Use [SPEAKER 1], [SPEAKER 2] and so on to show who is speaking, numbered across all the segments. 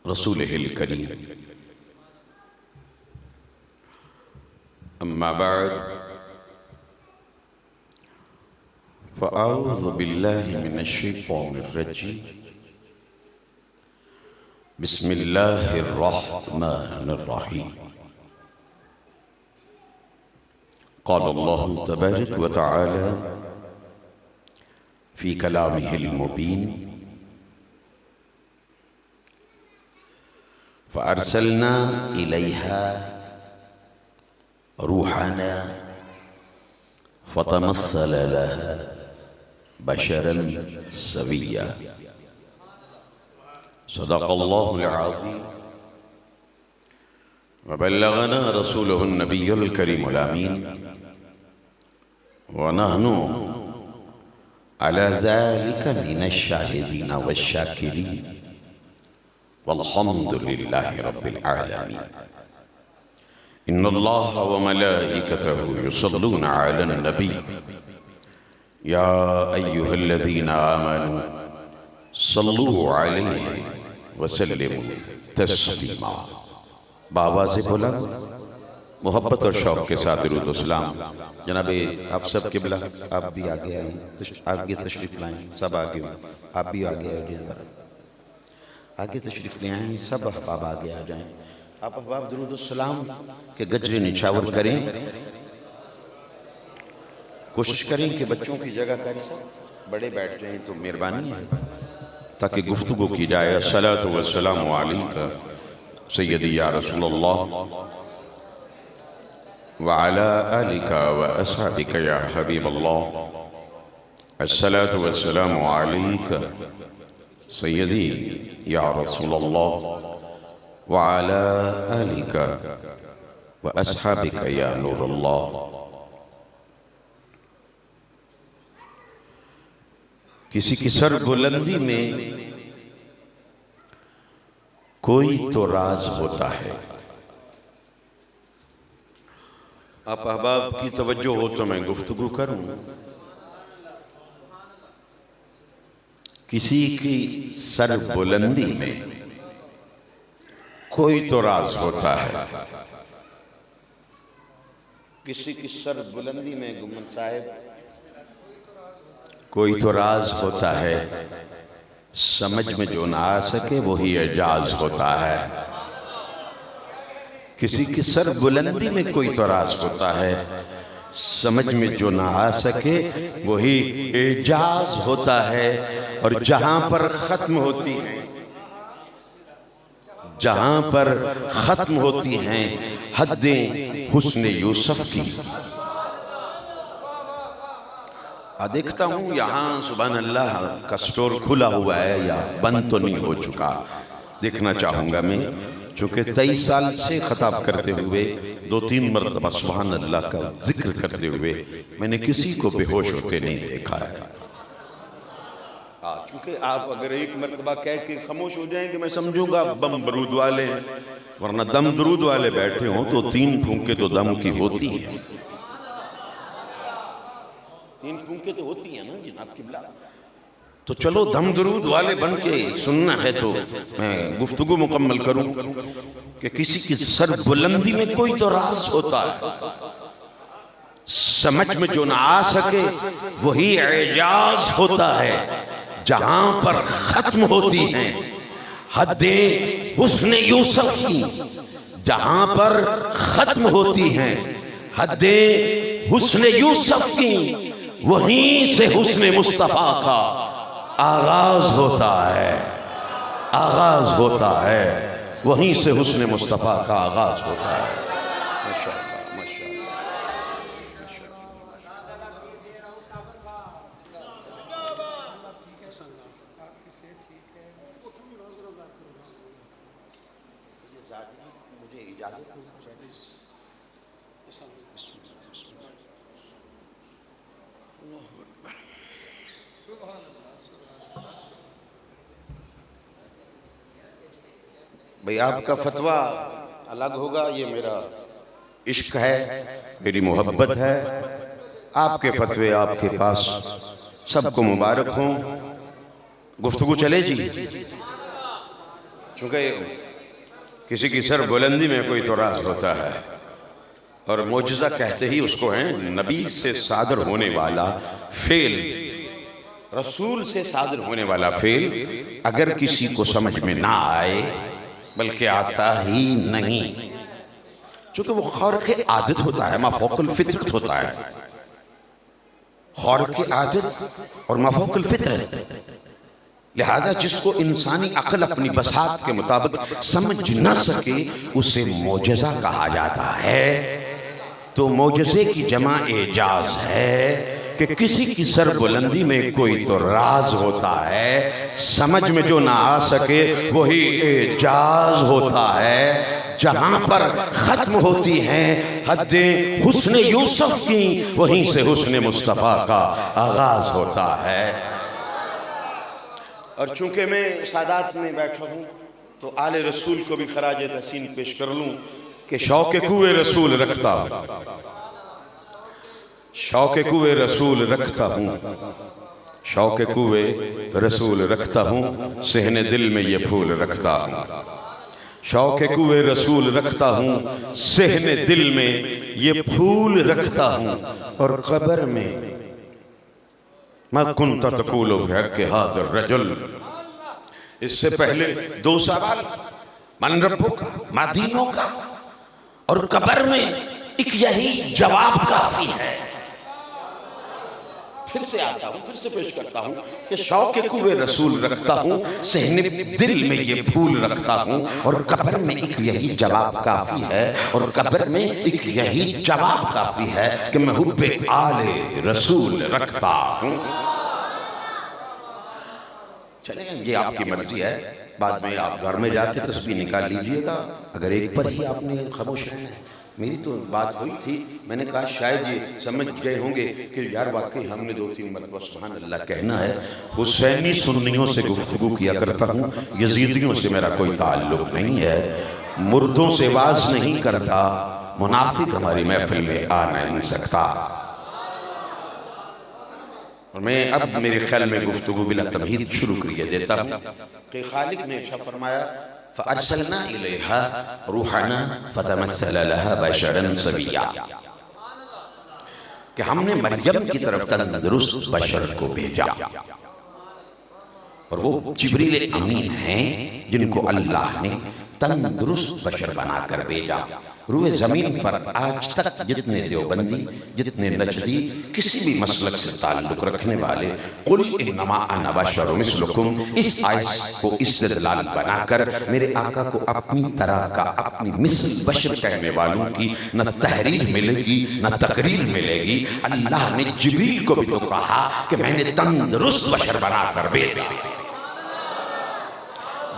[SPEAKER 1] रसूलिहिल करीम। अम्मा बाद फ़अऊज़ु बिल्लाहि मिनश शैतानिर रजीम। बिस्मिल्लाहिर रहमानिर रहीम। क़ाल अल्लाहु तबारक व तआला फ़ी कलामिहिल मुबीन फ़अरसलना इलैहा रूहना फ़तमस्सल लहा बशरन सविय्या। सदक़ल्लाहुल अज़ीम व बल्लगना रसूलुहुन नबियुल करीमुल अमीन व नहनु अला ज़ालिका मिनश शाहिदीन वश्शाकिरीन वल्हम्दुलिल्लाहि रब्बिल आलमीन। इन्नल्लाह व मलाइकतहु युसल्लूना अलन नबी या अय्युहल्लज़ीना आमनू सल्लू अलैहि व सल्लिमू तस्लीमा। बाबा से बोला मोहब्बत और शौक़ के साथ दुरूद व सलाम। जनाबे आप सब किबला, आप भी आगे आए, आगे तशरीफ़ लाएँ, सब आगे, आप भी आगे आइए, ज़रा आगे तशरीफ़ ले आएँ, सब अहबाब आगे आ जाएँ। आप अहबाब दुरूद व सलाम के गजरे निछावर करें। कोशिश करें कि बच्चों की जगह कारी सब बड़े बैठ जाएँ तो मेहरबानी है, ताकि गुफ्तगू की जाए। अस्सलातु वस्सलामु अलैका सय्यदी या रसूलल्लाह व अला आलिका व अस्हाबिका या हबीबल्लाह। अस्सलातु वस्सलामु अलैका सय्यदी या रसूलल्लाह व अला आलिका व अस्हाबिका या नूरल्लाह। किसी की सर बुलंदी में कोई तो राज होता है। आप अहबाब की तवज्जो हो तो मैं गुफ्तगू करूं। किसी की सर बुलंदी में कोई तो राज होता है। किसी की सर बुलंदी में गुम्मन साहब कोई तो राज होता है। समझ में जो ना आ सके वही एजाज होता है। किसी की सर बुलंदी में कोई तो राज होता है। समझ में जो ना आ सके वही एजाज होता है। और जहां पर खत्म होती हैं, जहां पर खत्म होती हैं हद्दें हुस्न यूसुफ की। देखता हूँ यहाँ सुभान अल्लाह का स्टोर खुला हुआ है या बंद तो नहीं हो चुका। देखना चाहूँगा मैं, चूँकि 23 साल से खताब करते हुए 2-3 मरतबा सुभान अल्लाह का जिक्र करते हुए मैंने किसी को बेहोश होते नहीं देखा है। चूँकि आप अगर एक मरतबा कह के खामोश हो जाएंगे मैं समझूंगा बम दरूद वाले हैं, वरना दम दरूद वाले बैठे हों तो 3 फूंके तो दम की होती हैं। 3 फूंके तो होती है ना जनाब किबला। तो चलो दम दरूद वाले बन के सुनना है तो मैं गुफ्तगू मुकम्मल करूं कि किसी की सर बुलंदी में कोई तो राज होता है। समझ में जो ना आ सके वही एजाज होता है। जहां पर खत्म होती हैं हद्दें हुस्न यूसुफ की, जहां पर खत्म होती हैं हद्दें हुस्न यूसुफ की, वहीं से हुस्न मुस्तफा का आगाज होता है। आगाज होता है, वहीं से हुस्न मुस्तफा का आगाज होता है। माशाअल्लाह, माशाअल्लाह। मुझे इजाजत भाई, आपका फतवा अलग होगा, ये मेरा इश्क है, मेरी मोहब्बत है। आपके फतवे आपके पास, सबको मुबारक हो। गुफ्तगू चले जी, चूंकि किसी की सर बुलंदी में कोई तो राज होता है, और मोजज़ा कहते ही उसको है नबी से सादर होने वाला फेल, रसूल से सादर होने वाला फेल अगर किसी को समझ में ना आए, बल्कि आता ही नहीं, चूंकि वो खौर-ए आदत होता है, माफौकुल फितरत होता है, खौर-ए आदत और माफौकुल फितरत। लिहाजा जिसको इंसानी अक्ल अपनी बसात के मुताबिक समझ न सके उसे मोजज़ा कहा जाता है। तो मोजज़े की जमा एजाज है कि किसी की सर बुलंदी में कोई तो राज होता है, समझ में जो ना आ सके वही एजाज होता है। जहां पर खत्म होती हैं हद्दें हुस्न यूसुफ की, वहीं से हुस्न मुस्तफ़ा का आगाज होता है। और चूंकि मैं सादात में बैठा हूं तो आले रसूल को भी खराज तहसीन पेश कर लूं कि शौक़ कुए रसूल रखता हूं, शौक़ कुए रसूल रखता हूं, शौक़ कुए रसूल रखता हूं, सहने दिल में ये फूल रखता हूं, शौक़ कुए रसूल रखता हूं, सहने दिल में ये फूल रखता हूं। और कब्र में मा कुन्त तक़ूलु फ़ी हाज़ा रजुल, इससे पहले दो सवाल, मन रब्बुका मा दीनुका, और कब्र में एक यही जवाब काफी है। फिर से आता हूं, फिर से पेश करता हूं कि शौक़ कुए रसूल रखता हूं, सहने दिल में ये फूल रखता हूं, और कब्र में एक यही जवाब काफी है, और कब्र में एक यही जवाब काफी है कि मैं हुब्बे आले रसूल रखता हूं। चले ये आपकी मर्जी है, बाद में आप घर में जाके तस्बीह निकाल लीजिएगा, अगर एक पर ही आपने खामोश रहना है। मेरी तो बात हुई थी, मैंने कहा शायद ये समझ गए होंगे कि यार वाकई हमने 2-3 मरतबा सुभान अल्लाह कहना है। हुसैनी सुन्नियों से गुफ्तगू किया करता हूँ, यजीदियों से मेरा कोई ताल्लुक नहीं है, मुर्दों से वाज नहीं करता, मुनाफिक हमारी महफिल में आ नहीं सकता। और मैं अब मेरे ख्याल में गुफ्तगू बिला तमहीद शुरू करिए देता हूँ कि खालिक ने इरशाद फरमाया फ़अरसलना इलैहा रूहना फ़तमस्सल लहा बशरन सविय्या, कि हमने मरियम की तरफ तंदुरुस्त बशर को भेजा, और वो जिब्रील अमीन हैं जिनको अल्लाह ने तंदुरुस्त बशर बनाकर भेजा। रूए ज़मीन पर आज तक जितने देवबंदी, जितने नजदी किसी भी मसलक से ताल्लुक रखने वाले कुल इन्नमा अना बशरुम मिस्लुकुम, इस आयत को इस्तिदलाल बनाकर मेरे आका को अपनी तरह का, अपनी मिसल बशर कहने वालों की न तहरीर मिलेगी न तकरीर मिलेगी। अल्लाह ने जिब्रील को भी तो कहा कि मैंने तंदुरुस्त बशर बनाकर भेजा।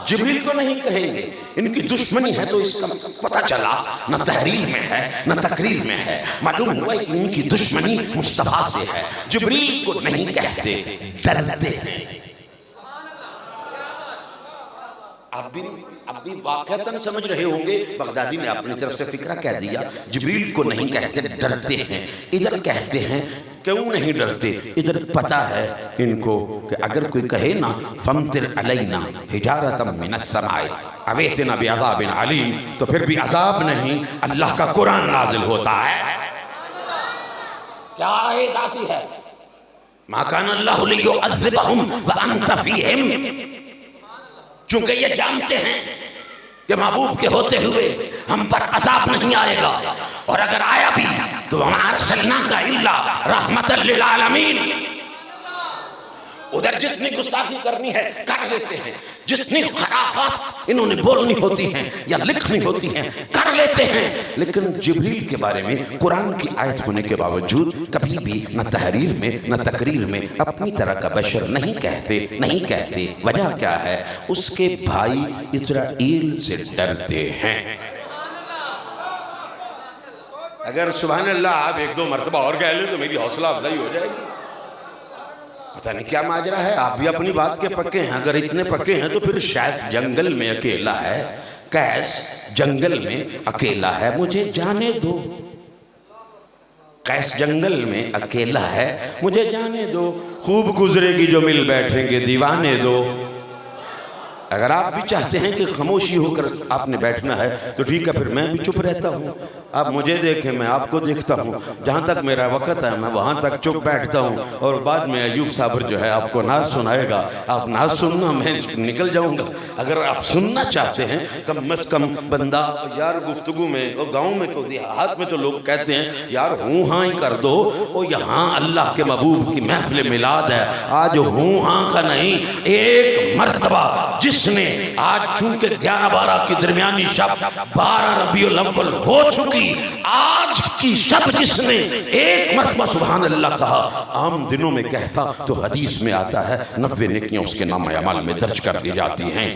[SPEAKER 1] जिब्रील को नहीं कहेंगे, इनकी दुश्मनी है तो इसका पता चला न तहरीर में है न तकरीर में है, मालूम हुआ कि इनकी दुश्मनी मुस्तफा से है। जिब्रील को नहीं कहते, डरते हैं। आप भी वाक़अतन समझ रहे होंगे, बगदादी ने अपनी तरफ से फिक्रा कह दिया। जिब्रील को नहीं कहते, डरते हैं। इधर कहते हैं क्यों नहीं डरते, इधर पता है इनको कि अगर कोई कहे ना फमतिर अलैना हिजारतम मिनस समाए अवेतना बिअज़ाबिन अलीम, तो फिर भी अज़ाब नहीं, अल्लाह का कुरान नाज़िल होता है। क्या आयत आती है, मा कान अल्लाहु लियुअज़्ज़िबहुम व अंत फ़ीहिम, चूंकि ये जानते हैं कि महबूब के होते हुए हम पर अज़ाब नहीं आएगा, और अगर आया भी तो वमा अरसलनाका इल्ला रहमतल लिल आलमीन। उधर जितनी गुस्ताखी करनी है कर लेते हैं, जितनी खराबात इन्होंने बोलनी होती हैं या लिखनी होती हैं कर लेते हैं, लेकिन जिब्रील के बारे में कुरान की आयत होने के बावजूद कभी भी न तहरीर में न तकरीर में अपनी तरह का बशर नहीं कहते। वजह क्या है, उसके भाई इस्राईल से डरते हैं। अगर सुभान अल्लाह आप 1-2 मरतबा और कह लें तो मेरी हौसला अफजाई हो जाएगी। पता नहीं क्या माजरा है, आप भी अपनी बात के पक्के हैं। अगर इतने पक्के हैं तो फिर शायद जंगल में अकेला है, कैस जंगल में अकेला है, मुझे जाने दो। कैस जंगल में अकेला है, मुझे जाने दो, खूब गुजरेगी जो मिल बैठेंगे दीवाने दो। अगर आप भी चाहते हैं कि खामोशी होकर आपने बैठना है तो ठीक है, फिर मैं भी चुप रहता हूँ। आप मुझे देखें, मैं आपको देखता हूँ। जहाँ तक मेरा वक़्त है मैं वहाँ तक चुप बैठता हूँ, और बाद में अयूब साबर जो है आपको नाज सुनाएगा, आप नाज सुनना, मैं निकल जाऊँगा। अगर आप सुनना चाहते हैं, कम से कम बंदा यार गुफ्तगू में और गाँव में तो देहात में तो लोग कहते हैं यार हूँ हाँ ही कर दो, और यहाँ अल्लाह के महबूब की महफिल मिलाद है, आज हूँ हाँ का नहीं, एक मर्तबा जिसने आज चूंकि 11-12 की दरमियानी शब 12 रबीउल अव्वल हो चुकी, आज की शब जिसने एक मर्तबा सुभान अल्लाह कहा, आम दिनों में कहता तो हदीस में आता है 90 नेकियां उसके नाम अमाल में दर्ज कर दी जाती हैं।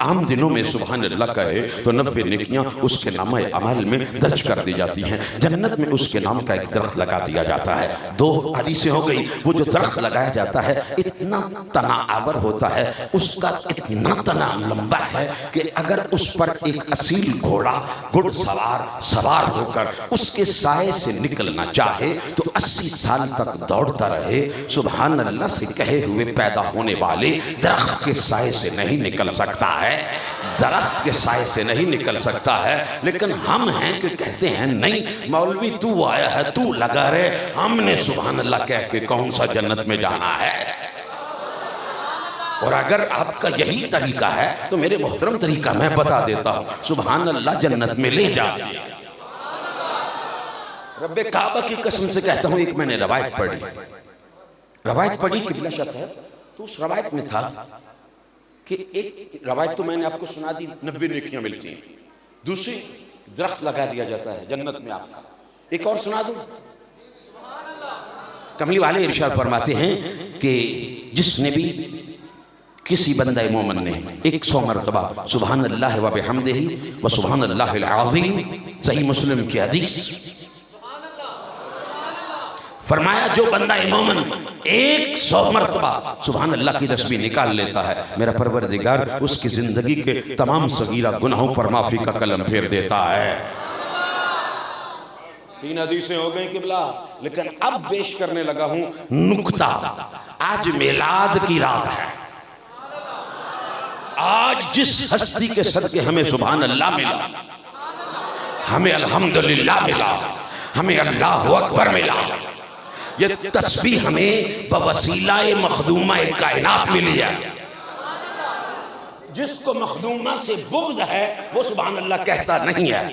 [SPEAKER 1] आम दिनों में सुभान अल्लाह कहे तो 90 नेकियां उसके नाम अमाल में दर्ज कर दी जाती हैं। जन्नत में उसके नाम का एक दरख्त लगा दिया जाता है। 2 हदीसें हो गई। वो जो दरख्त लगाया जाता है इतना तना आवर होता है, उसका इतना तना लंबा है कि अगर उस पर एक असील घोड़ा घुड़सवार सवार होकर उसके साए से निकलना चाहे तो 80 साल तक दौड़ता रहे, सुभान अल्लाह से कहे हुए पैदा होने वाले दरख्त के साए से नहीं निकल सकता है, दरख्त के साए से नहीं निकल सकता है। लेकिन हम हैं कि कहते हैं नहीं मौलवी तू आया है, तू लगा रहे, हमने सुभान अल्लाह कह के कौन सा जन्नत में जाना है। और अगर आपका यही तरीका है तो मेरे मोहतरम तरीका मैं बता देता हूं, सुभान अल्लाह जन्नत में ले जा। रब्बे काबा की कसम से कहता हूं, एक मैंने रवायत पढ़ी किबला शाह साहब, तो उस रवायत में था कि एक रवायत तो मैंने आपको सुना दी 90 नेकियां मिलती हैं, दूसरी दरख्त लगा दिया जाता है जन्नत में आपका। एक और सुना दूं, कमली वाले इरशाद फरमाते हैं कि जिसने भी किसी बंदे मोमिन ने 100 मरतबा सुभान अल्लाह व बिहम्दिही व सुभान अल्लाहिल अज़ीम, सही मुस्लिम की हदीस, फरमाया जो बंदा मोमिन 100 मरतबा सुभान अल्लाह की तस्बीह निकाल लेता है, मेरा परवरदिगार उसकी जिंदगी के तमाम सगीरा गुनाहों पर माफी का कलम फेर देता है। 3 हदीसें हो गई किबला, लेकिन अब पेश करने लगा हूं नुक्ता। आज मिलाद की रात है, आज जिस हस्ती के सदके हमें सुभान अल्लाह मिला, हमें अल्हम्दुलिल्लाह मिला, हमें अल्लाहु अकबर मिला, ये तस्बीह हमें बवसीला मखदूमा कायनात मिली है। जिसको मखदूमा से बुग़्ज़ है वो सुभान अल्लाह कहता नहीं है,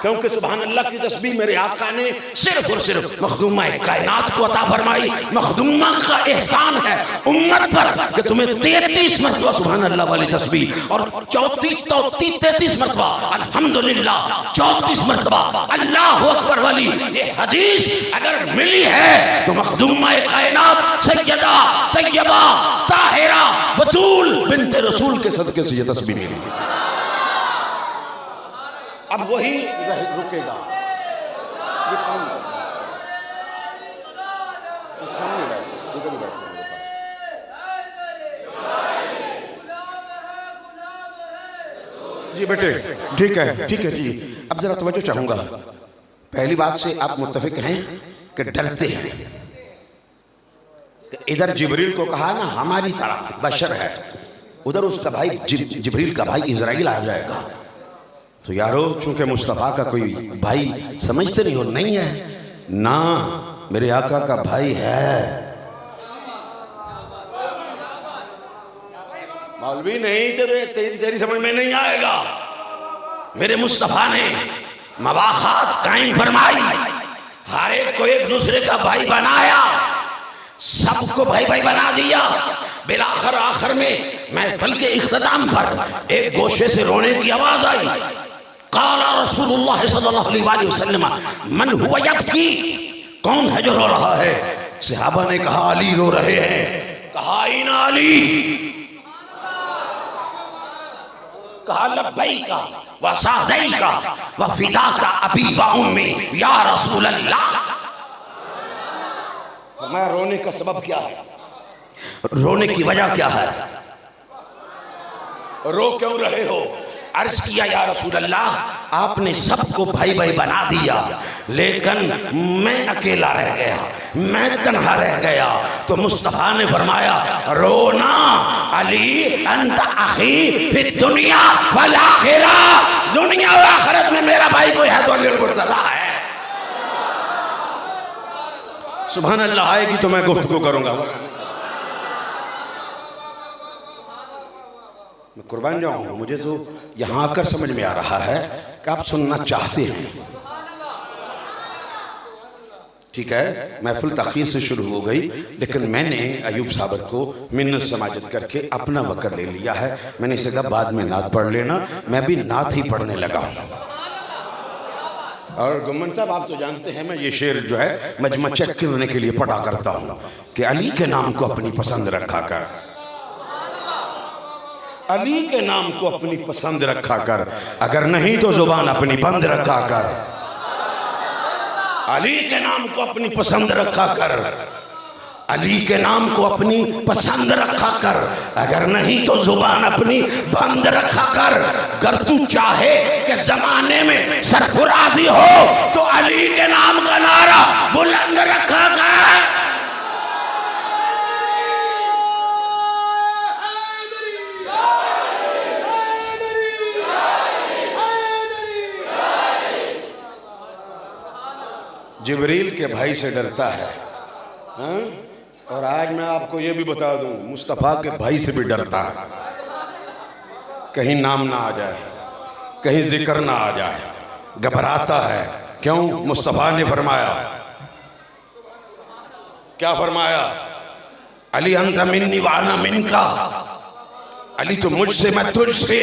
[SPEAKER 1] क्योंकि सुभान अल्लाह की तस्बीह मेरे आका ने सिर्फ और सिर्फ मखदूमा कायनात को अता फरमाई। मखदूमा का एहसान है उम्मत पर कि तुम्हें 33 मरतबा सुभान अल्लाह वाली तस्बीह और 33 मरतबा अल्हम्दुलिल्लाह, 34 मरतबा अल्लाहु अकबर वाली ये हदीस अगर मिली है तो मखदूमा कायनात सैयदा तैयबा ताहिरा बतूल बिन्ते रसूल के सदके से ये तस्बीह मिली। अब वही रुकेगा, ये कौन जी बेटे, ठीक है जी। अब जरा तवज्जो चाहूंगा, पहली बात से आप मुत्तफिक हैं कि डरते हैं कि इधर जिब्रील को कहा ना हमारी तरह बशर है, उधर उसका भाई जिब्रील का भाई इजराइल आ जाएगा। तो यारो चूंकि मुस्तफ़ा का कोई भाई समझते नहीं हो, नहीं है ना, मेरे आका का भाई है। मौलवी नहीं तेरी समझ में नहीं आएगा। मेरे मुस्तफ़ा ने मवाख़ात कायम फरमाई, हर एक को एक दूसरे का भाई बनाया, सबको भाई भाई बना दिया। बिलाखिर आखिर में महफिल के इख्तिताम पर एक गोशे से रोने की आवाज आई, क़ाला रसूलुल्लाह सल्लल्लाहु अलैहि वसल्लम मन हुवा यबकी, कौन है जो रो रहा है? सहाबा ने कहा अली रो रहे हैं। कहा इन अली, कहा लब्बैका व सअदैका व फिदाका अबी व उम्मी या रसूल अल्लाह। फरमाया रोने का सबब क्या है, रोने की वजह क्या है, रो क्यों रहे हो? अर्ज किया या रसूल अल्लाह, आपने सबको भाई भाई बना दिया, लेकिन मैं अकेला रह गया, मैं तन्हा रह गया। तो मुस्तफ़ा ने फरमाया, रोना अली अंत अखी फिर दुनिया वल आखिरा, दुनिया और आखिरत में मेरा भाई कोई है तो अली मुर्तज़ा है। सुभान अल्लाह। आएगी तो मैं गुफ्तगू करूंगा। मैं कुर्बान जाऊं, मुझे तो यहां आकर समझ में आ रहा है कि आप सुनना चाहते हैं। ठीक है, महफिल तखीर से शुरू हो गई, लेकिन मैंने अयूब साहब को मिन्नत समाजत करके अपना वक़्त ले लिया है। मैंने इसे कहा बाद में नात पढ़ लेना, मैं भी नात ही पढ़ने लगा हूँ। और गुम्मन साहब, आप तो जानते हैं मैं ये शेर जो है मजमा चेक करने के लिए पढ़ा करता हूँ कि अली के नाम को अपनी पसंद रखा कर, अली के नाम को अपनी पसंद रखा कर, अगर नहीं तो जुबान अपनी बंद रखा कर। अली के नाम को अपनी पसंद रखा कर, अली के नाम को अपनी पसंद रखा कर, अगर नहीं तो जुबान अपनी बंद रखा कर। अगर तू चाहे कि जमाने में सरफराजी हो तो अली के नाम का नारा बुलंद रखा कर। जिब्रील के भाई से डरता है, हाँ? और आज मैं आपको ये भी बता दूं, मुस्तफ़ा के भाई से भी डरता है। कहीं नाम ना आ जाए, कहीं जिक्र ना आ जाए, घबराता है। क्यों? मुस्तफ़ा ने फरमाया, क्या फरमाया? अली अंत मिन्नी व अना मिनका, अली तो मुझसे मैं तुझसे।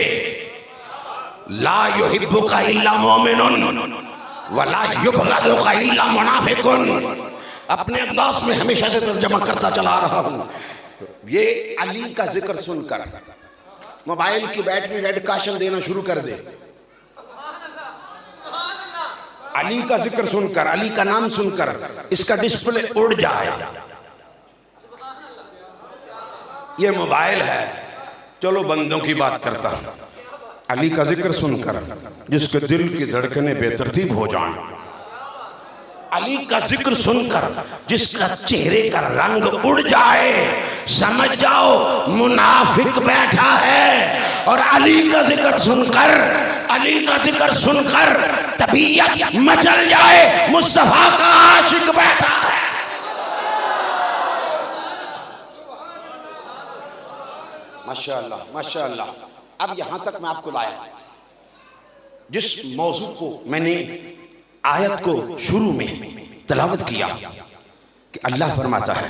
[SPEAKER 1] ला युहिब्बुका इल्ला मोमिनुन वला युबग़िदुका इल्ला मुनाफ़िकुन। अपने अंदाज में हमेशा से तर्जमा करता चला रहा हूँ। ये अली का जिक्र सुनकर मोबाइल की बैटरी रेड काशन देना शुरू कर दे। अली का जिक्र सुनकर, अली का नाम सुनकर इसका डिस्प्ले उड़ जाए। ये मोबाइल है, चलो बंदों की बात करता हूँ। अली का जिक्र सुनकर जिसके दिल की धड़कनें बेतरतीब हो जाएं, अली का जिक्र सुनकर जिसका चेहरे का रंग उड़ जाए, समझ जाओ मुनाफिक बैठा है। और अली का जिक्र सुनकर, अली का जिक्र सुनकर तबीयत मचल जाए, मुस्तफा का आशिक बैठा है। माशाअल्लाह माशाअल्लाह। अब यहां तक मैं आपको लाया जिस मौजू को मैंने आयत को शुरू में तलावत किया कि अल्लाह फरमाता है,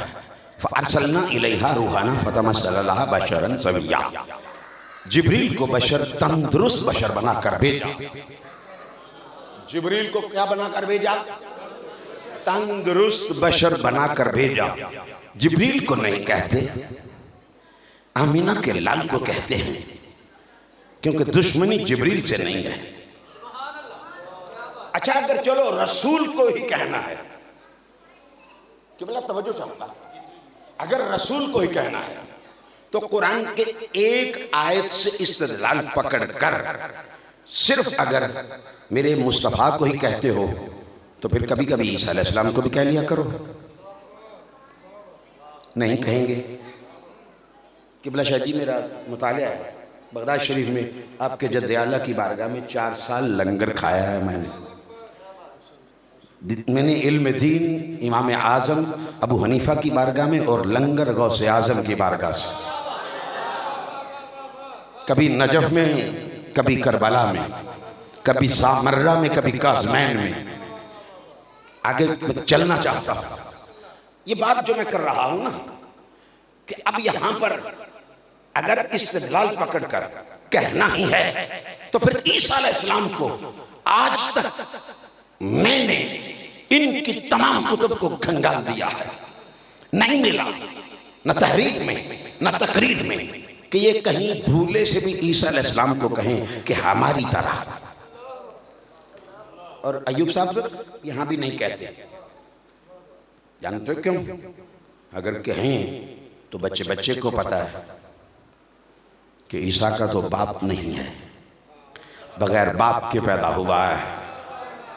[SPEAKER 1] फअरसलना इलैहा रूहाना फतमस्सला लहा बशरन सविय्या। जिब्रील को बशर, तंदुरुस्त बशर बनाकर भेजा। जिब्रील को क्या बनाकर भेजा? तंदुरुस्त बशर बनाकर भेजा। जिब्रील को नहीं कहते, आमीना के लाल को कहते हैं, क्योंकि दुश्मनी जिब्रील से नहीं है। अच्छा, अगर चलो रसूल को ही कहना है कि बोला तवज्जो चाहता, अगर रसूल को ही कहना है तो कुरान के एक आयत से इस्तेदलाल पकड़कर सिर्फ अगर मेरे मुस्तफ़ा को ही कहते हो तो फिर कभी कभी ईसा अलैहिस्सलाम को भी कह लिया करो। नहीं कहेंगे कि बोला शाह जी मेरा मुतालिया है, बगदाद शरीफ में आपके जद्द आला की बारगाह में 4 साल लंगर खाया है मैंने इल्म दीन इमाम आज़म अबू हनीफा की बारगाह में और लंगर गौसे आज़म की बारगाह से, कभी नजफ में, कभी करबला में, कभी सामर्रा में, कभी काज़मैन में। आगे मैं चलना चाहता हूँ। ये बात जो मैं कर रहा हूँ ना कि अब यहाँ पर अगर इस्तेदलाल पकड़कर कहना ही है तो फिर ईसा अलैहिस्सलाम को आज तक मैंने इनकी तमाम कुतुब को खंगाल दिया है, नहीं मिला न तहरीर में न तकरीर में कि ये कहीं भूले से भी ईसा अलैहिस्सलाम को कहें कि हमारी तरह। और अयूब साहब यहाँ भी नहीं कहते, जानते हो क्यों? अगर कहें तो बच्चे बच्चे को पता है कि ईसा का तो बाप नहीं है, बगैर बाप के पैदा हुआ है।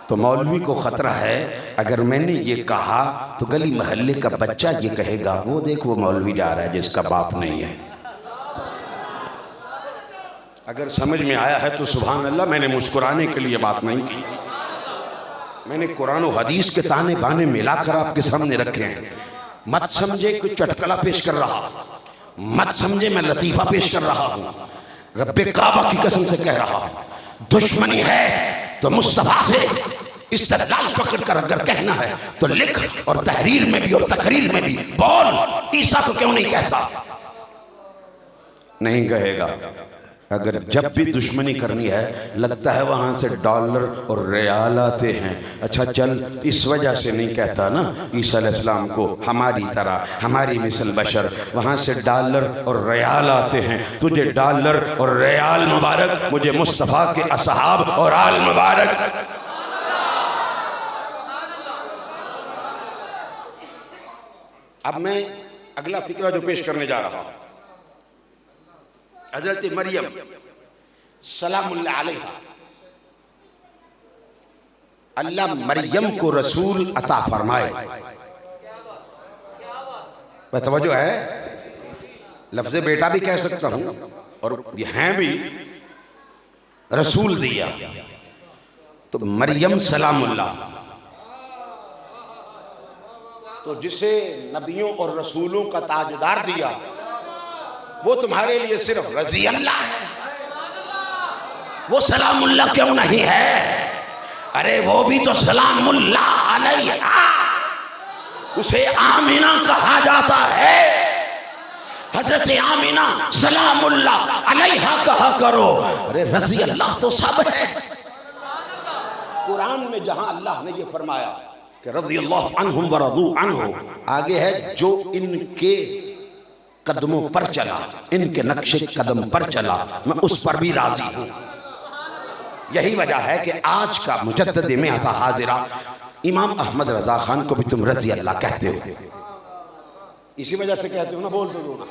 [SPEAKER 1] तो मौलवी को खतरा है, अगर मैंने ये कहा तो गली मोहल्ले का बच्चा ये कहेगा वो देख वो मौलवी जा रहा है जिसका बाप नहीं है। अगर समझ में आया है तो सुभान अल्लाह, मैंने मुस्कुराने के लिए बात नहीं की, मैंने कुरान और हदीस के ताने बाने मिलाकर आपके सामने रखे हैं। मत समझे कि चटकला पेश कर रहा, मत समझे मैं लतीफा पेश कर रहा हूं। रब्बे काबा की कसम से कह रहा हूं, दुश्मनी है तो मुस्तफा से इस्तेदलाल पकड़ कर अगर कहना है तो लिख, और तहरीर में भी और तकरीर में भी बोल। ईसा को क्यों नहीं कहता? नहीं कहेगा। अगर जब भी दुश्मनी करनी है लगता है वहां से डॉलर और रियाल आते हैं। अच्छा चल, इस वजह से नहीं कहता ना ईसा अलैहिस्सलाम को हमारी तरह, हमारी मिसल बशर, वहां से डॉलर और रियाल आते हैं। तुझे डॉलर और रियाल मुबारक, मुझे मुस्तफ़ा के असहाब और आल मुबारक। अब मैं अगला फिक्रा जो पेश करने जा रहा हूं, हजरत मरियम सलामुल्लाह अलैहा, अल्लाह मरियम को रसूल अता फरमाए। तवज्जो है, लफ्ज़ बेटा भी कह सकता हूं और हैं भी, रसूल दिया तो मरियम सलामुल्लाह। तो जिसे नबियों और रसूलों का ताजदार दिया वो तुम्हारे लिए सिर्फ रज़ी अल्लाह है, वो सलामुल्लाह क्यों नहीं है? अरे वो भी तो सलामुल्लाह अलैहा, उसे आमीना कहा जाता है। हजरत आमीना सलामुल्लाह अलैहा कहा करो। अरे रज़ी अल्लाह तो सब है। कुरान में जहां अल्लाह ने ये फरमाया कि रज़ी अल्लाह अन्हुम व रज़ू अन्हु, आगे है जो इनके कदमों पर चला, इनके नक्शे कदम पर चला, मैं उस पर भी राजी हूं। यही वजह है कि आज का मुजद्दिद में आता हाजिरा इमाम अहमद रजा खान को भी तुम रज़ी अल्लाह कहते हो। इसी वजह से कहते हो ना, बोल दो ना,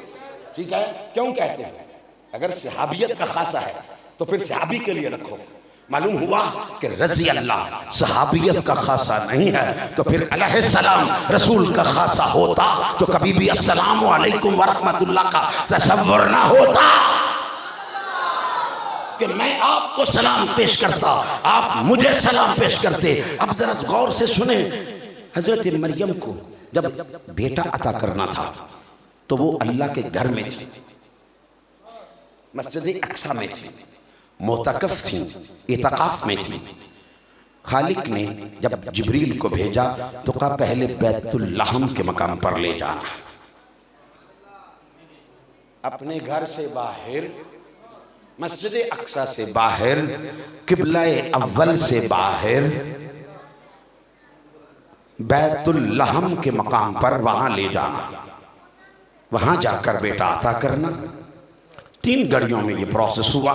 [SPEAKER 1] ठीक है? क्यों कहते हैं? अगर सहाबियत का खासा है तो फिर सहाबी के लिए रखो। मालूम हुआ कि रज़ी अल्लाह सहाबियत का खासा नहीं है, तो फिर अलैहिस्सलाम रसूल का खासा होता तो कभी भी अस्सलामु अलैकुम व रहमतुल्लाह का तसव्वुर ना होता कि मैं आपको सलाम पेश करता, आप मुझे सलाम पेश करते। अब जरा गौर से सुने, हजरत मरियम को जब बेटा अता करना था तो वो अल्लाह के घर में थी, मस्जिद अक्सा में थी, मोतकफ थी, इतकाफ में थी। खालिक ने जब जिब्रील को भेजा तो कहा पहले बैतुल lahम के मकाम पर ले जाना। अपने घर से बाहर, मस्जिद अक्सा से बाहर, किबला-ए अव्वल से बाहर, बैतुल lahम के मकाम पर वहां ले जाना, वहां जाकर बेटा अता करना। 3 घड़ियों में ये प्रोसेस हुआ।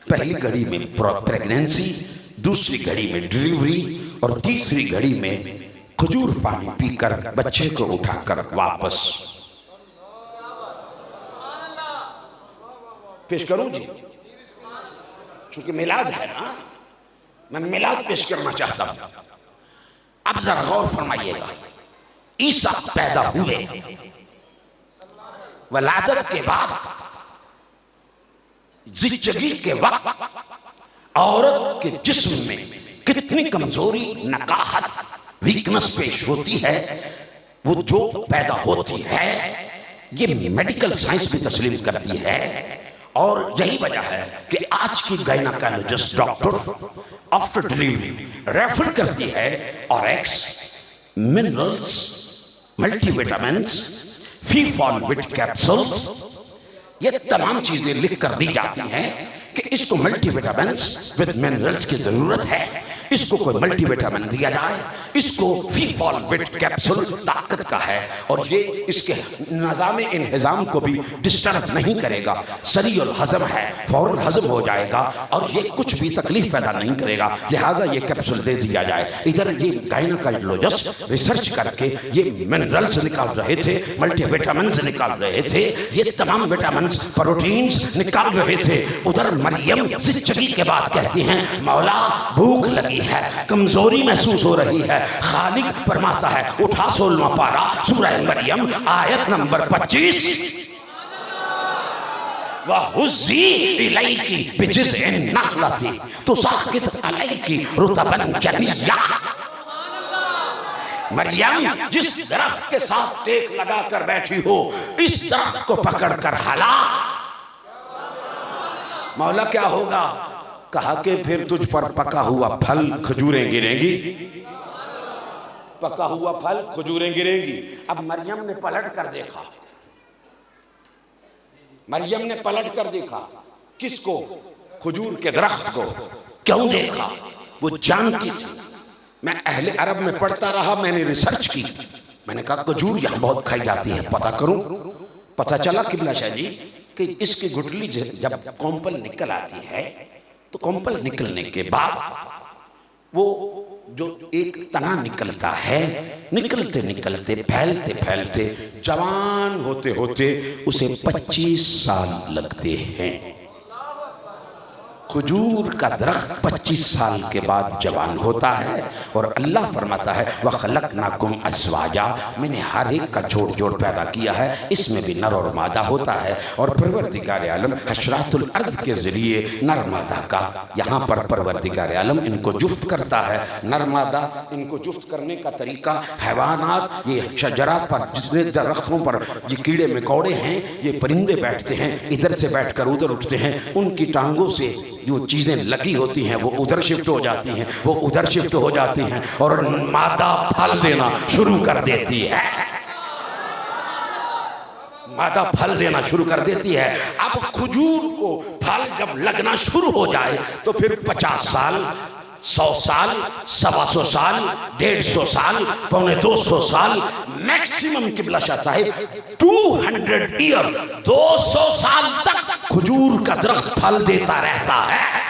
[SPEAKER 1] पहली घड़ी में प्रेगनेंसी, दूसरी घड़ी में डिलीवरी और तीसरी घड़ी में खजूर पानी पीकर बच्चे को उठाकर वापस। पेश करूं जी, चूंकि मिलाद है ना, मैं मिलाद पेश करना चाहता हूं। अब जरा गौर फरमाइएगा, ईसा पैदा हुए, वलादत के बाद ज़िच्चगी के वक्त औरत के जिस्म में कितनी कमजोरी, नकाहत, वीकनेस पेश होती है, वो जो पैदा होती है ये मेडिकल साइंस भी तस्लीम करती है। और यही वजह है कि आज की gynaecologist doctor after delivery refer करती है ऑरेक्स, मिनरल्स, मल्टीविटामिन्स, फीफॉलविट कैप्सूल्स, ये तमाम चीजें लिख कर दी जाती हैं कि इसको मल्टीविटामिन्स विद मिनरल्स की जरूरत है, इसको कोई मल्टीविटामिन दिया जाए, इसको फीफॉलवेट कैप्सूल ताकत का है और ये इसके निज़ाम इंहिज़ाम को भी डिस्टर्ब नहीं करेगा, सरीउल हज़म है, फौरन हज़म हो जाएगा और ये कुछ भी तकलीफ पैदा नहीं करेगा, लिहाजा ये कैप्सूल दे दिया जाए। इधर ये गायनोकोलॉजिस्ट रिसर्च करके ये मिनरल्स निकाल रहे थे, मल्टीविटामिन्स निकाल रहे थे, ये तमाम विटामिन्स प्रोटीन्स निकाल रहे थे। उधर मरियम सिचकी के बाद कहती हैं, मौला भूख लगी है, कमजोरी महसूस हो रही है। खालिक फरमाता है, उठा 16वां पारा सूरह मरियम आयत नंबर 25, वहुज़्ज़ी इलैकी बिजिज़इन नख़लति तुसाक़ित अलैकी रुतबन जनिय्या। मरियम जिस दरख्त के साथ टेक लगा कर बैठी हो, इस दरख्त को पकड़ कर हाला। मौला क्या होगा? कहा कि फिर तुझ पर पका हुआ फल खजूरें गिरेंगी, पका हुआ फल खजूरें गिरेंगी। अब मरियम ने पलट कर देखा, मरियम ने पलट कर देखा। किसको? खजूर के दरख्त को। क्यों देखा? वो जानती थी। मैं अहले अरब में पढ़ता रहा, मैंने रिसर्च की, मैंने कहा खजूर यहाँ बहुत खाई जाती है, पता करूं। पता चला किबला शाह जी कि इसकी गुठली जब कॉम्पल निकल आती है तो कॉम्पल निकलने के बाद वो जो एक तना निकलता है, निकलते निकलते फैलते फैलते जवान होते होते उसे 25 साल लगते हैं। खजूर का दरख्त 25 साल के बाद जवान होता है और अल्लाह फरमाता है व खलक़नाकुम अज़वाजा, मैंने हर एक का जोड़ जोड़ पैदा किया है, इसमें भी नर और मादा होता है। और परवरदिगार आलम हशरातुल अर्ज़ के ज़रिए नर मादा का यहाँ पर परवरदिगार आलम इनको जुफ्त करता है। नर मादा इनको जुफ्त करने का तरीका, हैवानात ये शजरात पर जितने दरख्तों पर ये कीड़े मकोड़े हैं, ये परिंदे बैठते हैं, इधर से बैठकर उधर उठते हैं, उनकी टांगों से जो चीजें लगी होती हैं वो उधर शिफ्ट हो जाती हैं, वो उधर शिफ्ट हो जाती हैं और मादा फल देना शुरू कर देती है, मादा फल देना शुरू कर देती है। अब खजूर को फल जब लगना शुरू हो जाए तो फिर 50 साल, 100 साल, 125 साल, 150 साल, 250 साल, मैक्सिमम किबला शाह साहिब 200 ईयर, 200 साल तक खजूर का दरख्त फल देता रहता है।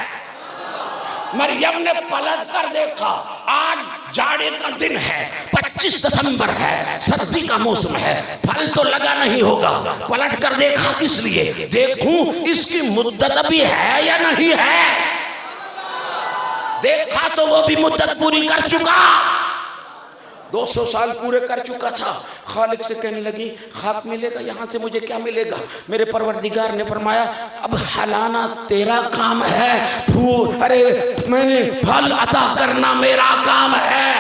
[SPEAKER 1] मरियम ने पलट कर देखा, आज जाड़े का दिन है, 25 दिसंबर है, सर्दी का मौसम है, फल तो लगा नहीं होगा। पलट कर देखा किस लिए? देखूं इसकी मुद्दत अभी है या नहीं है। देखा तो वो भी मुद्दत पूरी कर चुका, 200 साल पूरे कर चुका था। खालिक से कहने लगी, खाक मिलेगा, यहाँ से मुझे क्या मिलेगा? मेरे परवरदिगार ने फरमाया, अब हलाना तेरा काम है, अरे मैंने फल अता करना मेरा काम है।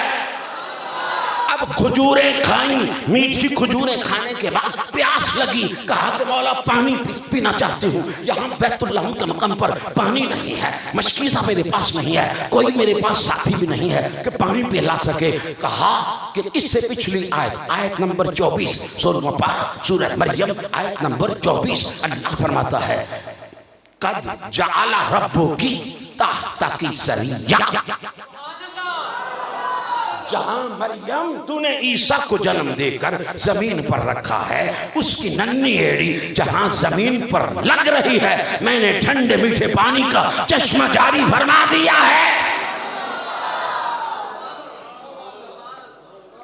[SPEAKER 1] अब खजूरें खाई, मीठी खजूरें खाने के बाद प्यास लगी, कहा कि मौला पानी पीना चाहती हूँ। यहाँ बैतुल्लाह के मकाम पर पानी नहीं है, मशकीसा मेरे पास नहीं है, कोई मेरे पास साथी भी नहीं है कि पानी पिला सके। कहा कि इससे पिछली आयत नंबर 24 16वां पारा सूरह मरियम आयत नंबर 24 अल्लाह फरमाता है, कद जअला रब्बुकी ताहतकी सरिया। जहां मरियम तूने ईसा को जन्म देकर जमीन पर रखा है, उसकी नन्ही एड़ी जहां जमीन पर लग रही है, मैंने ठंडे मीठे पानी का चश्मा जारी फरमा दिया है।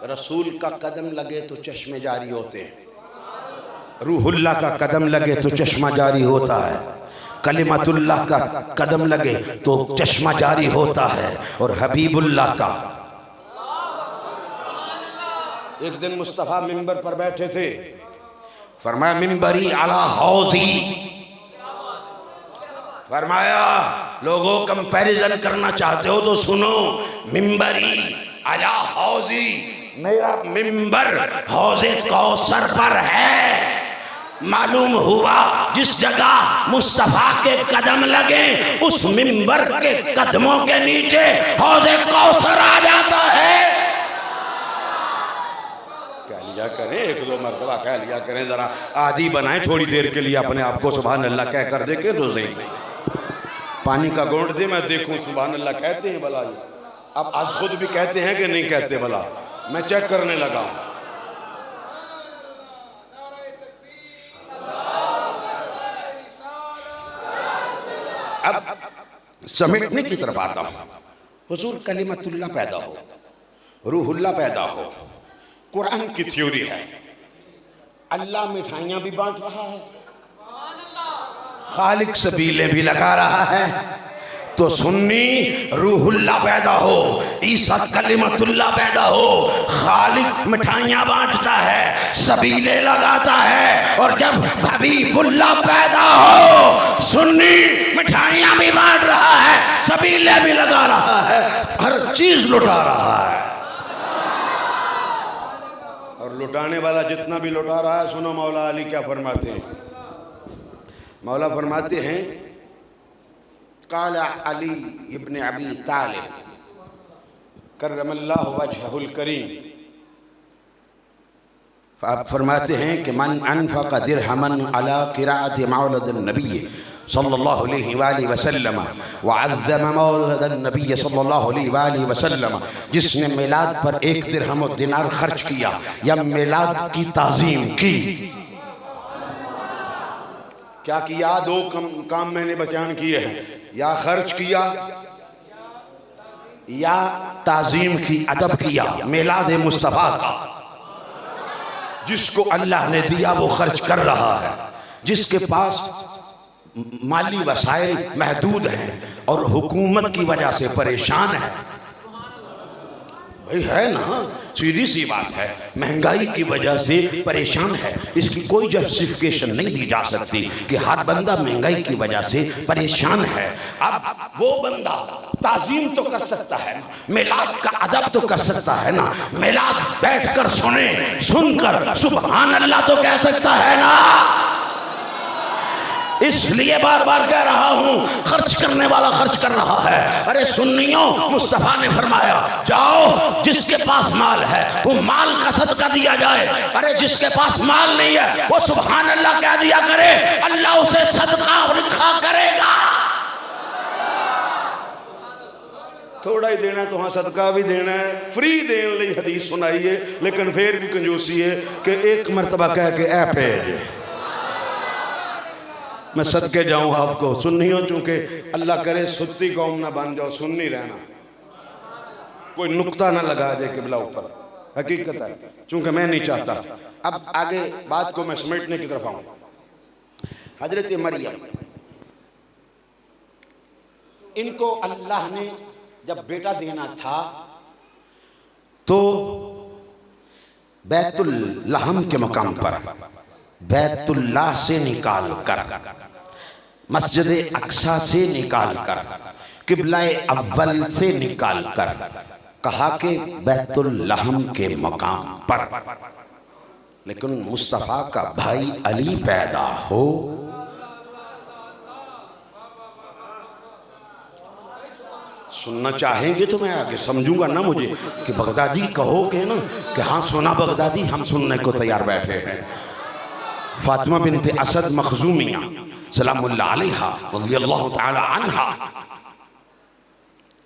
[SPEAKER 1] रसूल का कदम लगे तो चश्मे जारी होते हैं, रूहुल्लाह का कदम लगे तो चश्मा जारी होता है, कलिमतुल्लाह का कदम लगे तो चश्मा जारी होता है, और हबीबुल्लाह का। एक दिन मुस्तफ़ा मिंबर पर बैठे थे, फरमाया मिंबरी अला हौजी, फरमाया लोगों कंपैरिजन करना चाहते हो तो सुनो, मिंबरी अला हौजी, मेरा मिंबर हौज़े कौसर पर है। मालूम हुआ जिस जगह मुस्तफ़ा के कदम लगे उस मिंबर के कदमों के नीचे हौज़े कौसर आ जाता है। लिया करें, एक दो मरतबा कह लिया करें, जरा आदी बनाएं थोड़ी देर के लिए अपने आप को, सुभान अल्लाह कह कर दे के रोज़े पानी का घोंट दे, मैं देखूं सुभान अल्लाह कहते हैं भला। अब आज खुद भी कहते हैं कि नहीं कहते, भला मैं चेक करने लगा। अब समेटने की तरफ आता हूं। हुजूर कलिमतुल्लाह पैदा हो, रूहुल्लाह पैदा हो, कुरान की थ्योरी है। अल्लाह मिठाइयां भी बांट रहा है, खालिक सबीले भी लगा रहा है। तो सुन्नी रूहुल्लाह पैदा हो, ईसा कलिमतुल्लाह पैदा हो, खालिक मिठाइयां बांटता है, सबीले लगाता है। और जब हबीबुल्लाह पैदा हो, सुन्नी मिठाइयां भी बांट रहा है, सबीले भी लगा रहा है, हर चीज लुटा रहा है। और लुटाने वाला जितना भी लुटा रहा है, सुनो मौला अली क्या फरमाते हैं। मौला फरमाते हैं, काला अली इब्न अबी तालिब करमल्लाहु वजहुल करीम, आप फरमाते हैं कि मन अनफक़ दिरहमन अला क़िराअति मौलिदिन नबी सल्लल्लाहु अलैहि वसल्लम व अज़्ज़म मौलिदिन नबी सल्लल्लाहु अलैहि वसल्लम, जिसने मिलाद पर 1 दिरहम और दिनार खर्च किया या मिलाद की ताज़ीम की। क्या किया? 2 काम मैंने बयान किए हैं, या खर्च किया या ताज़ीम की, अदब किया। मिलाद मुस्तफ़ा का जिसको अल्लाह ने दिया वो खर्च कर रहा है, जिसके पास माली वसाइल महदूद हैं और हुकूमत की वजह से परेशान है। भाई है ना, सीधी सी बात है, महंगाई की वजह से परेशान है। इसकी कोई जस्टिफिकेशन नहीं दी जा सकती कि हर बंदा महंगाई की वजह से परेशान है। अब वो बंदा ताज़ीम तो कर सकता है ना, मिलाद का अदब तो कर सकता है ना, मिलाद बैठकर सुने, सुनकर सुभान अल्लाह तो कह सकता है ना। इसलिए बार बार कह रहा हूं, खर्च करने वाला खर्च कर रहा है। अरे सुन्नियों, मुस्तफा ने फरमाया, जाओ जिसके पास माल है वो माल का सदका दिया जाए। अरे जिसके पास माल नहीं है वो सुभान अल्लाह कह दिया करे, अल्लाह उसे सदका लिखा करेगा। थोड़ा ही देना तो हाँ सदका भी देना है, फ्री देने लिए हदीस सुनाई है, लेकिन फिर भी कंजूसी है कि 1 मरतबा कह के ऐ पेज मैं सदके जाऊं आपको। सुन्नियों, चूंकि अल्लाह करे सुत्ती कौम ना बन जाओ, सुन्नी रहना, कोई नुक्ता ना लगा दे किबला ऊपर, हकीकत है, चूंकि मैं नहीं चाहता। अब आगे बात को मैं समेटने की तरफ आऊं। हजरत मरियम, इनको अल्लाह ने जब बेटा देना था तो बैतुल लहम के मकाम पर बैतुल्लाह से निकाल कर, मस्जिद अक्सा से निकाल कर, किबलाए अव्वल से निकाल कर कहा कि बैतुल लहम के मकाम पर। लेकिन मुस्तफ़ा का भाई अली पैदा हो, सुनना चाहेंगे तो मैं आगे समझूंगा ना, मुझे कि बगदादी कहोगे ना कि हाँ सुना बगदादी, हम सुनने को तैयार बैठे हैं। फातिमा बिन्त असद मखजूमिया सलामुल्लाह अलैहा रज़ियल्लाहु ताला अन्हा,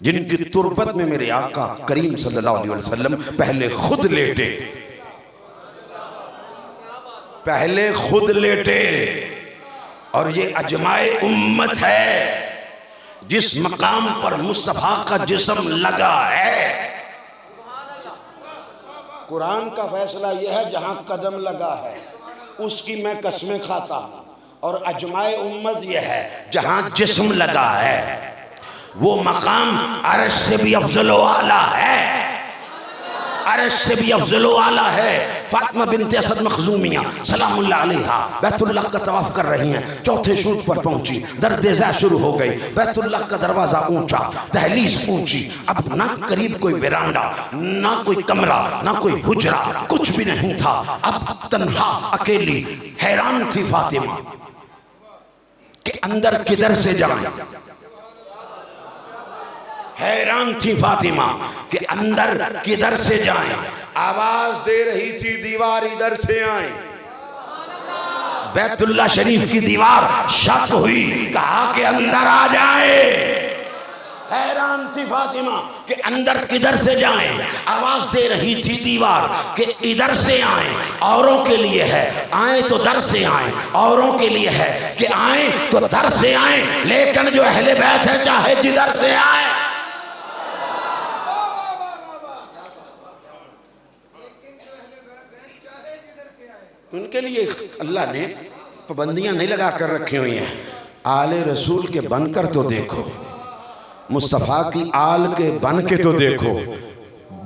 [SPEAKER 1] जिनकी तुरबत में मेरे आका करीम सल्लल्लाहु अलैहि वसल्लम पहले खुद लेटे, पहले खुद लेटे। और ये अजमाए उम्मत है, जिस मकाम पर मुस्तफा का जिस्म लगा है। कुरान का फैसला यह है, जहां कदम लगा है उसकी मैं कसमें खाता हूं। और अजमाए उम्मत यह है, जहां जिस्म लगा है वो मकाम अर्श से भी अफजल व आला है, अर्श से भी अफजल व आला है। फातिमा बिन्त असद मखजूमिया सलामुल्लाह अलैहा बैतुल्लाह का तवाफ कर रही हैं, 4थे शूट पर पहुंची, दर्द-ए-ज़ा शुरू हो गई। बैतुल्लाह का दरवाजा ऊंचा, दहलीज ऊंची, अब ना करीब कोई वेरांडा, ना कोई कमरा, ना कोई हुजरा, कुछ भी नहीं था। अब तन्हा अकेली हैरान थी फातिमा कि अंदर किधर से जाए, हैरान थी फातिमा कि अंदर किधर से जाए। आवाज दे रही थी, दीवार इधर से आए। बैतुल्लाह शरीफ की दीवार शक हुई, कहा कि अंदर आ जाए। हैरान थी फातिमा कि अंदर किधर से जाएं। आवाज दे रही थी दीवार कि इधर से आए, औरों के लिए है, आए तो दर से आए, औरों के लिए है कि आए तो दर से आए, लेकिन जो अहले बैत है चाहे जिधर से आए। उनके लिए अल्लाह ने पाबंदियां नहीं लगा कर रखी हुई हैं। आले रसूल के बनकर तो देखो, मुस्तफ़ा की आल के बन के तो देखो।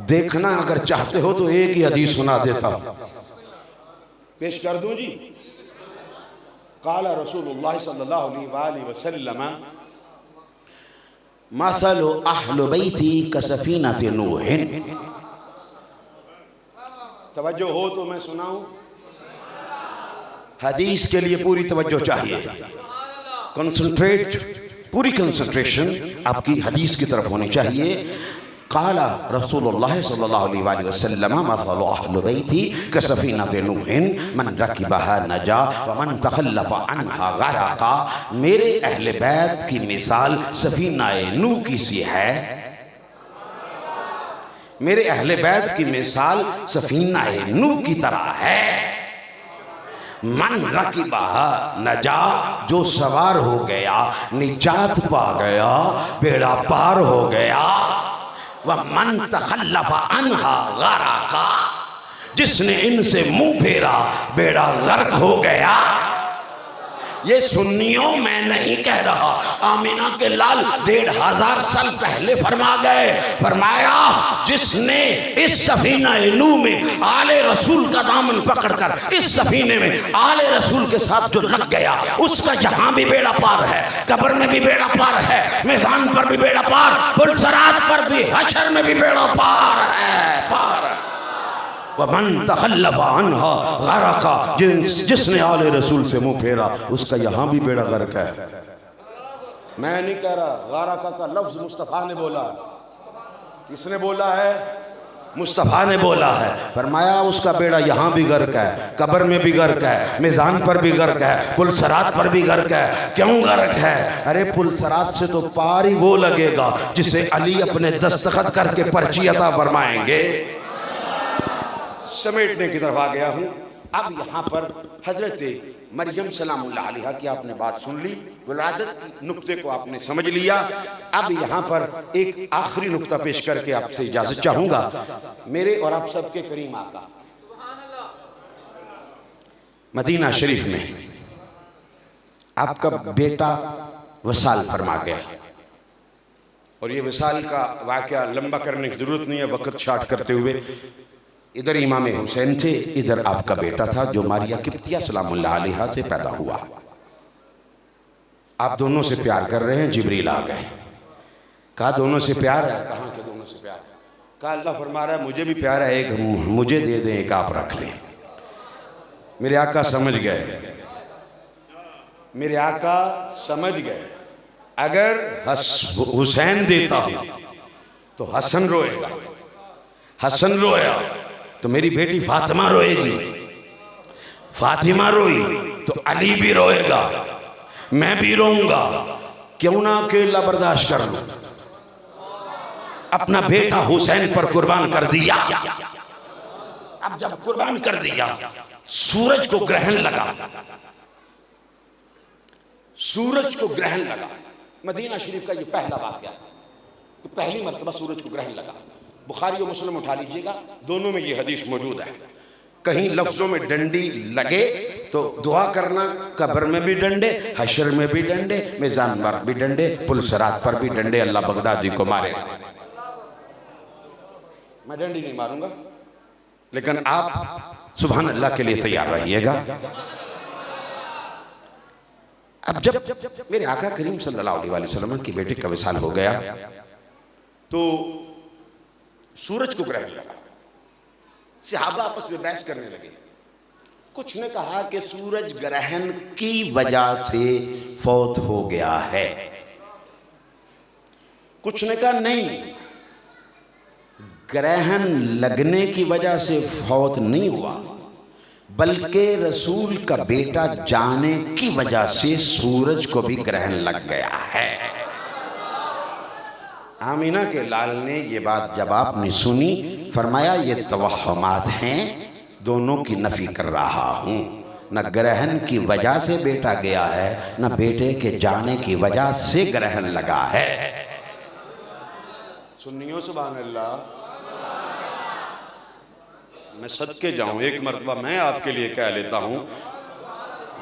[SPEAKER 1] देखना अगर चाहते हो तो एक ही हदीस सुना देता हूं, पेश कर दूं जी। काला रसूलुल्लाह सल्लल्लाहु अलैहि वसल्लम मसलु अहल बैती कसफीनति नूहिन। तवज्जो हो तो मैं सुनाऊं। हदीस के लिए पूरी तवज्जो चाहिए, कंसंट्रेट, पूरी कंसंट्रेशन आपकी हदीस की तरफ होनी चाहिए। काला रसूलुल्लाह सल्लल्लाहु अलैहि वसल्लम मसलु अहल बैती कसफीनति नूहिन मन रकिबहा नजा व मन तखल्लफ अन्हा गरका। मेरे अहले बैत की मिसाल सफीनाए नूह की सी है। मेरे अहले बैत की मिसाल सफीनाए नूह की तरह है। मन रकीबा नजा, जो सवार हो गया निजात पा गया, बेड़ा पार हो गया। वह मन तखल्लफा अनहा गरका, जिसने इनसे मुंह फेरा बेड़ा गर्क हो गया। ये सुन्नियों मैं नहीं कह रहा, आमीना के लाल 1500 साल पहले फरमा गए। फरमाया जिसने इस सफीना नूह में आले रसूल का दामन पकड़कर इस सफीने में आले रसूल के साथ जो लग गया, उसका यहाँ भी बेड़ा पार है, कब्र में भी बेड़ा पार है, मैदान पर भी बेड़ा पार, पुलसरात पर भी, हशर में भी बेड़ा पार है, पार। वमन तखल्लफा अन्हा गरका, जिसने आले रसूल से मुंह फेरा उसका यहाँ भी बेड़ा गर्क है। मैं नहीं कह रहा, गरका का लफ्ज मुस्तफ़ा ने बोला। किसने बोला है? मुस्तफ़ा ने बोला है। फरमाया उसका बेड़ा यहाँ भी गर्क है, कब्र में भी गर्क है, मिज़ान पर भी गर्क है, पुलसरात पर भी गर्क है। क्यों गर्क है? अरे पुलसरात से तो पार ही वो लगेगा जिसे अली अपने दस्तखत करके पर्ची अता फरमाएंगे। समेटने की तरफ आ गया हूं। अब यहाँ पर हजरत मरियम सलामुल्लाह अलैहा की आपने बात सुन ली, विलादत की नुक्ते को आपने समझ लिया। अब यहाँ पर एक आखिरी नुक्ता पेश करके आपसे इजाजत चाहूंगा। मेरे और आप सबके करीम आका मदीना शरीफ में आपका बेटा वसाल फरमा गया, और ये वसाल का वाकया लंबा करने की जरूरत नहीं है वक्त शार्ट करते हुए। इधर इमाम हुसैन थे, इधर आपका बेटा था जो मारिया किप्तिया सलामुल्लाह अलैहा से पैदा हुआ। आप दोनों से प्यार कर रहे हैं, जिब्रील आ गए। कहा दोनों से प्यार है? कहाँ के दोनों से प्यार? कहा अल्लाह फरमा रहा है मुझे भी प्यार है, एक मुझे दे दें, एक आप रख लें। मेरे आका समझ गए, मेरे आका समझ गए। अगर हुसैन देता तो हसन रोएगा, हसन रोया तो मेरी बेटी फातिमा रोएगी, फातिमा रोई तो अली भी रोएगा, मैं भी रोऊंगा। क्यों ना अकेला बर्दाश्त कर लूं? अपना बेटा हुसैन पर कुर्बान कर दिया। अब जब कुर्बान कर दिया, सूरज को ग्रहण लगा, सूरज को ग्रहण लगा। मदीना शरीफ का ये पहला वाकया, तो पहली मर्तबा सूरज को ग्रहण लगा। बुखारी और मुस्लिम उठा लीजिएगा, दोनों में ये हदीस मौजूद है। कहीं लफ्जों में डंडी लगे तो दुआ करना, कब्र में भी डंडे, हशर में भी डंडे, मिज़ान पर भी डंडे, पुलसरात पर भी डंडे। अल्लाह बगदादी को मारे। मैं डंडी नहीं मारूंगा, लेकिन आप सुभान अल्लाह के लिए तैयार रहिएगा। अब जब मेरे आका करीम सल्लल्लाहु अलैहि वसल्लम की बेटे का विसाल हो गया तो सूरज को ग्रहण लगा। सहाबा आपस में बहस करने लगे। कुछ ने कहा कि सूरज ग्रहण की वजह से फौत हो गया है, कुछ ने कहा नहीं, ग्रहण लगने की वजह से फौत नहीं हुआ, बल्कि रसूल का बेटा जाने की वजह से सूरज को भी ग्रहण लग गया है। आमीना के लाल ने ये बात जब आपने सुनी, फरमाया ये तवहमात हैं, दोनों की नफी कर रहा हूँ। न ग्रहण की वजह से बेटा गया है, न बेटे के जाने की वजह से ग्रहण लगा है। सुन्नियों सुभान अल्लाह। मैं सदके जाऊं, एक मरतबा मैं आपके लिए कह लेता हूं,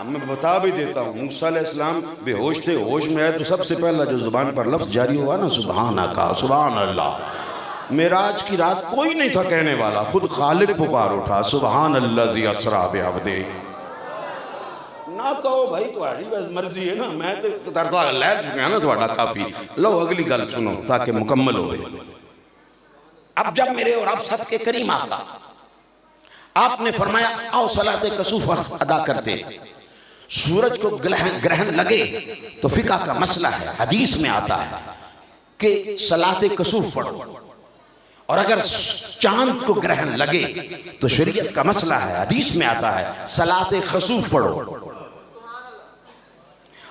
[SPEAKER 1] मैं बता भी देता हूँ। मूसा अलैहिस्सलाम बेहोश थे, होश में आए तो सबसे पहला जो जुबान पर लफ्ज़ जारी हुआ ना, सुभान का, सुभान अल्लाह। मेराज की रात कोई नहीं था कहने वाला, खुद खालिक पुकार उठा, सुभान अल्लाज़ी अस्रा बिअब्दी। ना कहो भाई, तुम्हारी बस मर्जी है ना, मैं तो तरता लहर चुका ना थोड़ा काफी। लो अगली गल सुनो ताकि मुकम्मल हो। अब जब मेरे और आप सबके करीम आका आपने फरमाया आओ सलाते कसूफ अदा करते, सूरज को ग्रहण लगे तो फिका का मसला है, हदीस में आता है कि सलाते कसूफ पढ़ो, और अगर चांद को ग्रहण लगे तो शरीयत का मसला है, हदीस में आता है सलाते खसूफ पढ़ो।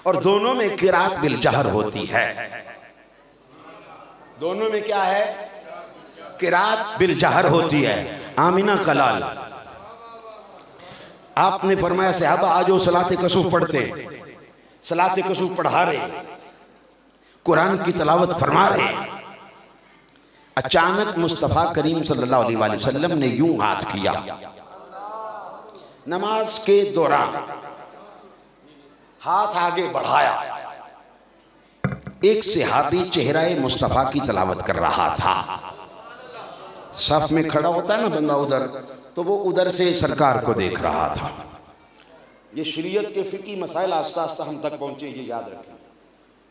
[SPEAKER 1] और दोनों में किरात बिल जहर होती है, दोनों में क्या है, किरात बिल जहर होती है। आमीना कलाल आपने फरमाया सहाबा आजो सलाते कसूफ पढ़ते, सलाते कसूफ पढ़ा रहे, कुरान की तलावत फरमा रहे। अचानक मुस्तफ़ा करीम सल्लल्लाहु अलैहि वसल्लम ने यूं हाथ किया नमाज के दौरान, हाथ आगे बढ़ाया। एक सहाबी चेहरा मुस्तफ़ा की तलावत कर रहा था, सफ में खड़ा होता है ना बंदा उधर, तो वो उधर से सरकार को देख रहा था। ये शरीयत के फिकी मसाइल आस्ता आस्ता हम तक पहुंचे, ये याद रखें,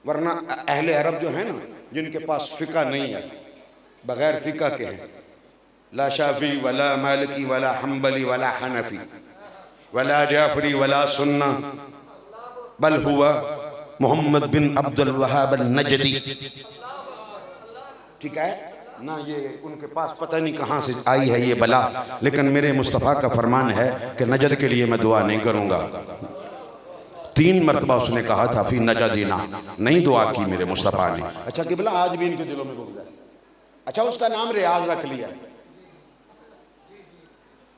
[SPEAKER 1] वरना अहले अरब जो है ना, जिनके पास फिका नहीं है, बगैर फिका के हैं, ला शाफी वला मालिकी वला हम्बली वला हनफी वला जाफरी वला सुन्ना बल हुआ मोहम्मद बिन अब्दुल वहाब नजदी। ठीक है ना, ये उनके पास पता नहीं कहाँ से आई है ये बला, लेकिन मेरे मुस्तफ़ा का फरमान है कि नजद के लिए मैं दुआ नहीं करूँगा। 3 मरतबा उसने कहा था फी नजदीना, नहीं दुआ की मेरे मुस्तफ़ा ने। अच्छा किबला आज भी इनके दिलों में घुस जाए। अच्छा उसका नाम रियाज रख लिया,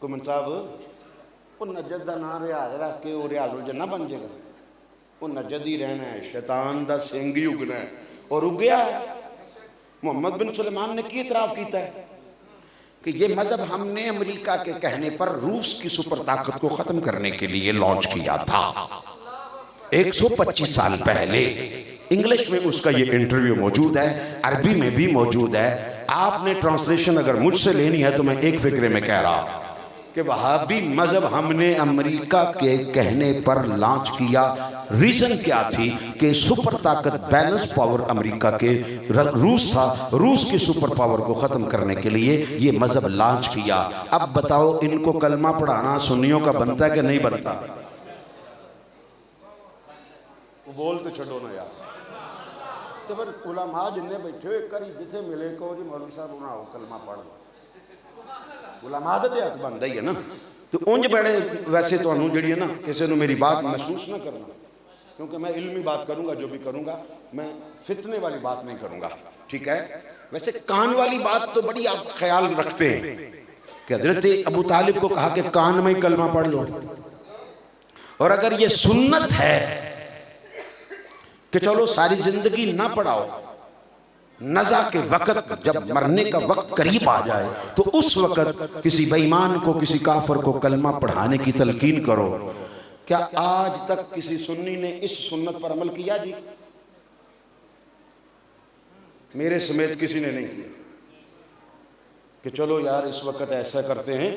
[SPEAKER 1] कुमन साहब वो नजद का नाम रियाज रख के वो रियाजुल जन्ना बन जाएगा। वो नजद ही रहना है, शैतान का सिंह ही उगना है, और उगया है। मोहम्मद बिन सुलेमान ने की इतराफ़ किया है कि ये मजहब हमने अमेरिका के कहने पर रूस की सुपर ताकत को खत्म करने के लिए लॉन्च किया था 125 साल पहले। इंग्लिश में उसका ये इंटरव्यू मौजूद है, अरबी में भी मौजूद है। आपने ट्रांसलेशन अगर मुझसे लेनी है तो मैं एक फिक्रे में कह रहा हूं कि वहाबी मजहब हमने अमेरिका के कहने पर लॉन्च किया। रीजन क्या थी कि सुपर ताकत बैलेंस पावर अमेरिका के रूस था, रूस की सुपर पावर को खत्म करने के लिए ये मजहब लॉन्च किया। अब बताओ इनको कलमा पढ़ाना सुन्नियों का बनता है कि नहीं बनता? बोल तो छोड़ो ना यार, तो फिर उलमा जिन्ने बैठे हो एक बार जिसे मिले को जी मौलवी साहब बनाओ कलमा पढ़ लो, उलमा तो हक बनता ही है ना। तो उंज बड़े वैसे तो जी है ना किसी को मेरी बात महसूस ना करना, क्योंकि मैं इल्मी बात करूंगा, जो भी करूंगा मैं फितने वाली बात नहीं करूंगा। ठीक है, वैसे कान वाली बात तो बड़ी आप ख्याल रखते हैं कि हजरत अबू तालिब को कहा कि कान में ही कलमा पढ़ लो। और अगर ये सुन्नत है कि चलो सारी जिंदगी ना पढ़ाओ, नज़ा के वक़्त जब मरने का वक्त करीब आ जाए तो उस वक़्त किसी बेईमान को, किसी काफिर को कलमा पढ़ाने की तलकीन करो। क्या आज तक किसी सुन्नी ने इस सुन्नत पर अमल किया जी? मेरे समेत किसी ने नहीं किया कि चलो यार इस वक्त ऐसा करते हैं,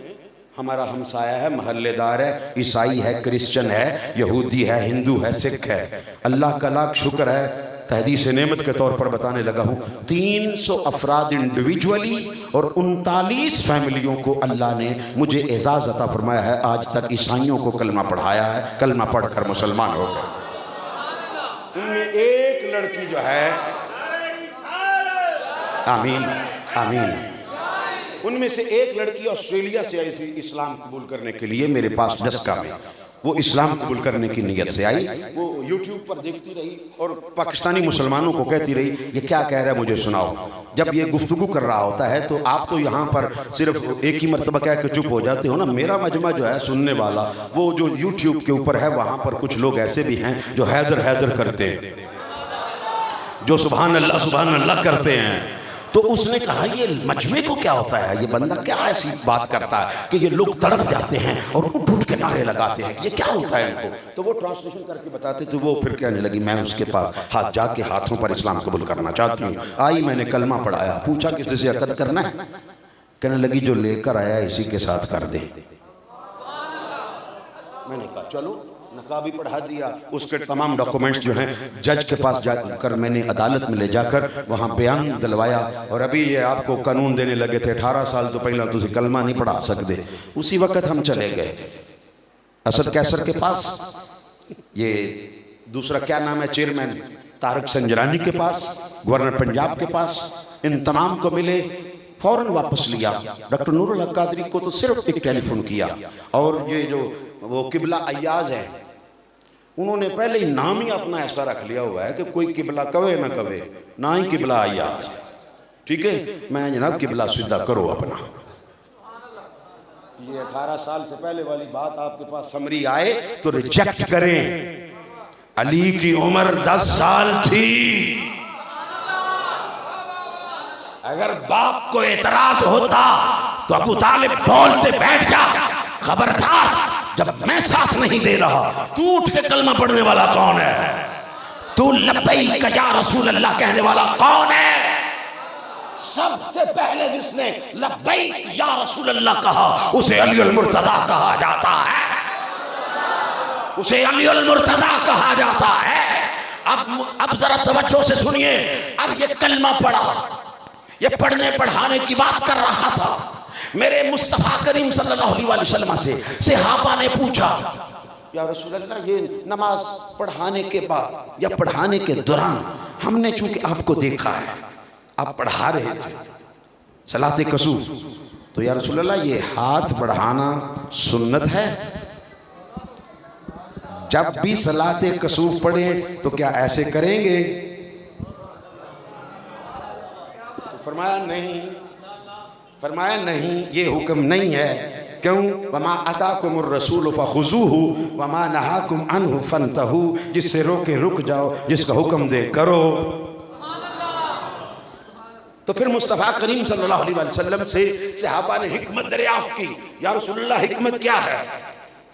[SPEAKER 1] हमारा हमसाया है, महल्लेदार है, ईसाई है, क्रिश्चियन है, यहूदी है, हिंदू है, सिख है। अल्लाह का लाख शुक्र है, तहदीस नेमत के तौर पर बताने लगा हूँ, 300 अफराद इंडिविजुअली और 39 फैमिलियों को अल्लाह ने मुझे एजाज अता फरमाया है। आज तक ईसाइयों को कलमा पढ़ाया है, कलमा पढ़कर मुसलमान हो गए। उनमें एक लड़की जो है, आमीन आमीन, उनमें से एक लड़की ऑस्ट्रेलिया से आई थी इस्लाम कबूल करने के लिए मेरे पास डस्का में। वो इस्लाम कबूल करने की नीयत से आई। वो यूट्यूब पर देखती रही और पाकिस्तानी मुसलमानों को कहती रही ये क्या कह रहा है मुझे सुनाओ। जब ये गुफ्तगू कर रहा होता है तो आप तो यहाँ पर सिर्फ एक ही मरतबा कह के चुप हो जाते हो ना। मेरा मजमा जो है सुनने वाला, वो जो यूट्यूब के ऊपर है वहाँ पर कुछ लोग ऐसे भी हैं जो हैदर हैदर करते हैं, जो सुभान अल्लाह करते हैं। तो उसने कहा ये मजमे को क्या होता है, ये बंदा क्या ऐसी बात करता है कि ये लोग तड़प जाते हैं और उठ उठ के नारे लगाते हैं, ये क्या होता है इनको। तो वो ट्रांसलेशन करके बताते, तो वो फिर कहने लगी मैं उसके पास हाथ जाके हाथों पर इस्लाम कबूल करना चाहती हूँ। आई, मैंने कलमा पढ़ाया, पूछा किसी से अकद करना है, कहने लगी जो लेकर आया इसी के साथ कर दे। मैंने कहा चलो, नकाब भी पढ़ा दिया, उसके तमाम डॉक्यूमेंट्स जो हैं जज के पास जाकर मैंने अदालत में ले जाकर वहाँ बयान दिलवाया। और अभी ये आपको कानून देने लगे थे 18 साल तो पहले तुझे कलमा नहीं पढ़ा सकते। उसी वक्त हम चले गए असद कैसर के पास, ये दूसरा क्या नाम है चेयरमैन तारक संजरानी के पास, गवर्नर पंजाब के पास, इन तमाम को मिले, फौरन वापस लिया। डॉक्टर नूरुल हक कादरी को तो सिर्फ एक टेलीफोन किया। और ये जो वो किबला अय्याज है, उन्होंने पहले ही नाम ही अपना ऐसा रख लिया हुआ है कि कोई किबला कवे ना कवे, ना ही किबला अय्याज। ठीक है, मैं जनाब किबला सीधा करो अपना। ये 18 साल से पहले वाली बात आपके पास समरी आए तो रिजेक्ट करें। अली की उम्र 10 साल थी। अगर बाप को एतराज होता तो अबू तालिब बोलते बैठ जा, खबरदार जब मैं साथ नहीं दे रहा तू उठ के कलमा पढ़ने वाला कौन है, तू लब्बैक या रसूल अल्लाह कहने वाला कौन है। सबसे पहले जिसने लब्बैक या रसूल अल्लाह कहा उसे अली अल मुर्तजा कहा जाता है, उसे अली अल मुर्तजा कहा जाता है। अब जरा तवज्जो से सुनिए। अब ये कलमा पढ़ा, ये पढ़ने पढ़ाने की बात कर रहा था। मेरे मुस्तफा करीम सल्लल्लाहु अलैहि वसल्लम से सहाबा ने पूछा या रसूल अल्लाह ये नमाज पढ़ाने के बाद या पढ़ाने के दौरान हमने चूंकि आपको देखा है आप पढ़ा रहे थे सलाते कसूफ, तो या रसूल अल्लाह ये हाथ बढ़ाना सुन्नत है, जब भी सलाते कसूफ पढ़े तो क्या ऐसे करेंगे? तो फरमाया नहीं ये हुक्म नहीं है। क्यों? वमा अताकुमुर रसूल फखुज़ूहु वमा नहाकुम अन्हु फंतहू, जिससे रोके रुक जाओ, जिसका हुक्म दे करो। तो फिर मुस्तफ़ा करीम सल्लल्लाहु अलैहि वसल्लम से सहाबा ने हिकमत दरियाफ्त की, या रसूलुल्लाह हिकमत क्या है?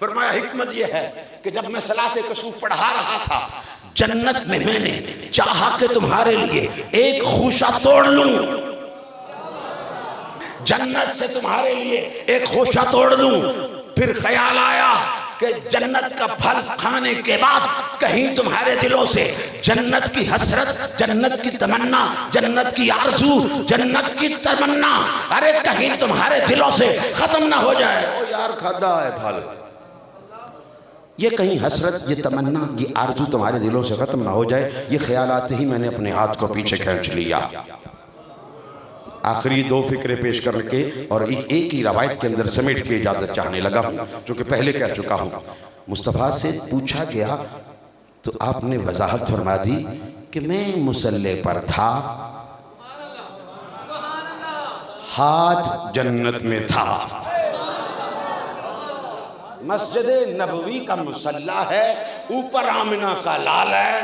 [SPEAKER 1] फरमाया हिकमत यह है कि जब मैं सलाते कसूफ पढ़ा रहा था जन्नत में मैंने चाहा कि तुम्हारे लिए एक खुशा तोड़ लूं, जन्नत से तुम्हारे लिए एक खुशा तोड़ लूं। फिर ख्याल आया कि जन्नत का फल खाने के बाद कहीं तुम्हारे दिलों से जन्नत की हसरत, जन्नत की तमन्ना, जन्नत की आरज़ू, जन्नत की तमन्ना अरे कहीं तुम्हारे दिलों से खत्म ना हो जाए। ओ यार खादा है फल, ये कहीं हसरत, ये तमन्ना, ये आरज़ू तुम्हारे दिलों से खत्म ना हो जाए। ये ख्याल आते ही मैंने अपने हाथ को पीछे खींच लिया। आखिरी 2 फिक्रे पेश करके और एक ही रवायत के अंदर समेट के इजाजत चाहने लगा हूँ, जो कि पहले कह चुका हूँ। मुस्तफ़ा से पूछा गया तो आपने वजाहत फरमा दी कि मैं मुसल्ले पर था, हाथ जन्नत में था। मस्जिद नबवी का मुसल्ला है, ऊपर आमिना का लाल है,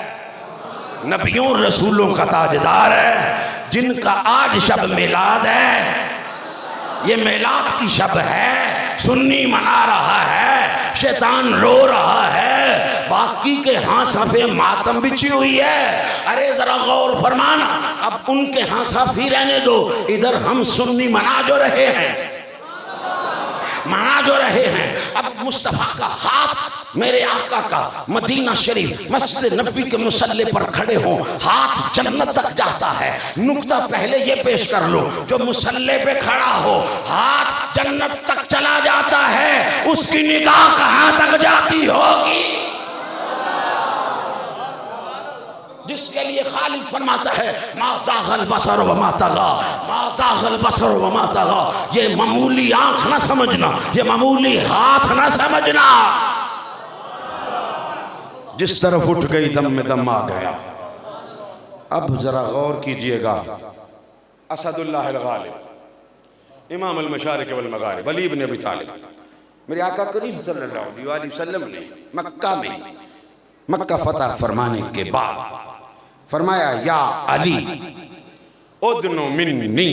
[SPEAKER 1] नबियों रसूलों का ताजदार है, जिनका आज शब मिलाद है। ये मिलाद की शब है, सुन्नी मना रहा है, शैतान रो रहा है, बाकी के हाँ सफ़े मातम बिछी हुई है। अरे जरा गौर फरमाना, अब उनके हाँ साफी रहने दो, इधर हम सुन्नी मना जो रहे हैं। अब मुस्तफ़ा का हाथ मेरे आका का मदीना शरीफ मस्जिद नबवी के मुसल्ले पर खड़े हो, हाथ जन्नत तक जाता है। नुक्ता पहले ये पेश कर लो, जो मुसल्ले पे खड़ा हो हाथ जन्नत तक चला जाता है, उसकी निगाह कहाँ तक जाती होगी? जिसके लिए खालिद फरमाता है माज़ाग़ल बसर व मा तग़ा, माज़ाग़ल बसर व मा तग़ा। ये मामूली आंख ना समझना, ये मामूली हाथ ना समझना, जिस तरफ उठ गई दम में दम आ गया। अब जरा गौर कीजिएगा, असदुल्लाह अल गालिब, इमाम अल मशारिक वल मगारिब, अली इब्न अबी तालिब, मेरे आका करीम सल्लल्लाहु अलैहि वसल्लम ने मक्का में मक्का फतह फरमाने के बाद फरमाया, या अली उदनु मिन्नी,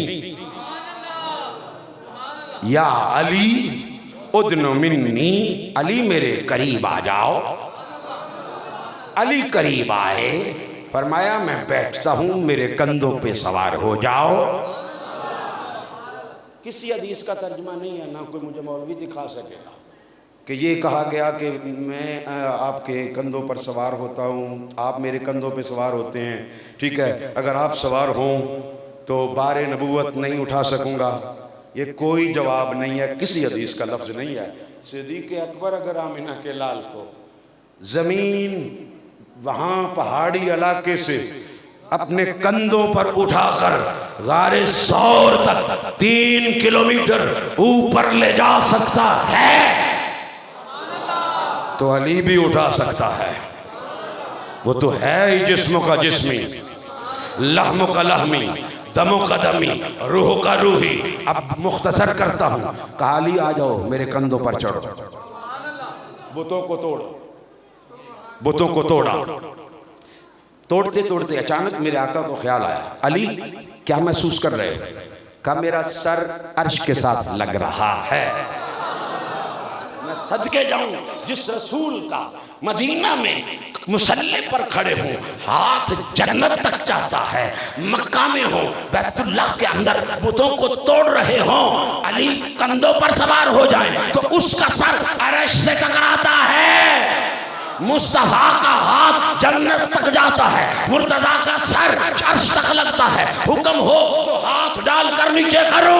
[SPEAKER 1] या अली उदनु मिन्नी, अली मेरे करीब आ जाओ। अली करीब आए, फरमाया मैं बैठता हूं, मेरे कंधों पे सवार हो जाओ। किसी हदीस का तर्जुमा नहीं है, ना कोई मुझे मौलवी दिखा सकेगा कि ये कहा गया कि मैं आपके कंधों पर सवार होता हूँ, आप मेरे कंधों पे सवार होते हैं। ठीक है, अगर आप सवार हों तो बारे नबूवत नहीं उठा सकूँगा। ये कोई जवाब नहीं है, किसी हदीस का लफ्ज़ नहीं है। सिद्दीक़ अकबर अगर आमिना के लाल को ज़मीन वहाँ पहाड़ी इलाके से अपने कंधों पर उठाकर गारे सौर तक 3 किलोमीटर ऊपर ले जा सकता है, तो अली भी उठा सकता है। वो तो है ही जिस्मों का जिस्मी, लहमों का लहमी, दमों का दमी, रूह का रूही। अब मुख्तसर करता हूँ, कहा अली आ जाओ, मेरे कंधों पर चढ़ो। बुतों को तोड़ो, बुतों को तोड़ा। तोड़ते तोड़ते अचानक मेरे आका को ख्याल आया, अली क्या महसूस कर रहे हो? कहा मेरा सर अर्श के साथ लग रहा है। मैं सदके जाऊं जिस रसूल का मदीना में मुसल्ले पर खड़े हों, हाथ जन्नत तक जाता है, मक्का में हो, बैतुल्लाह के अंदर बुतों को तोड़ रहे हो, अली कंधों पर सवार हो जाए तो उसका सर अर्श से टकराता है, मुस्तफा का हाथ जन्नत तक जाता है, मुर्तजा का सर अर्श तक लगता है। हुक्म हो तो हाथ डालकर नीचे करो।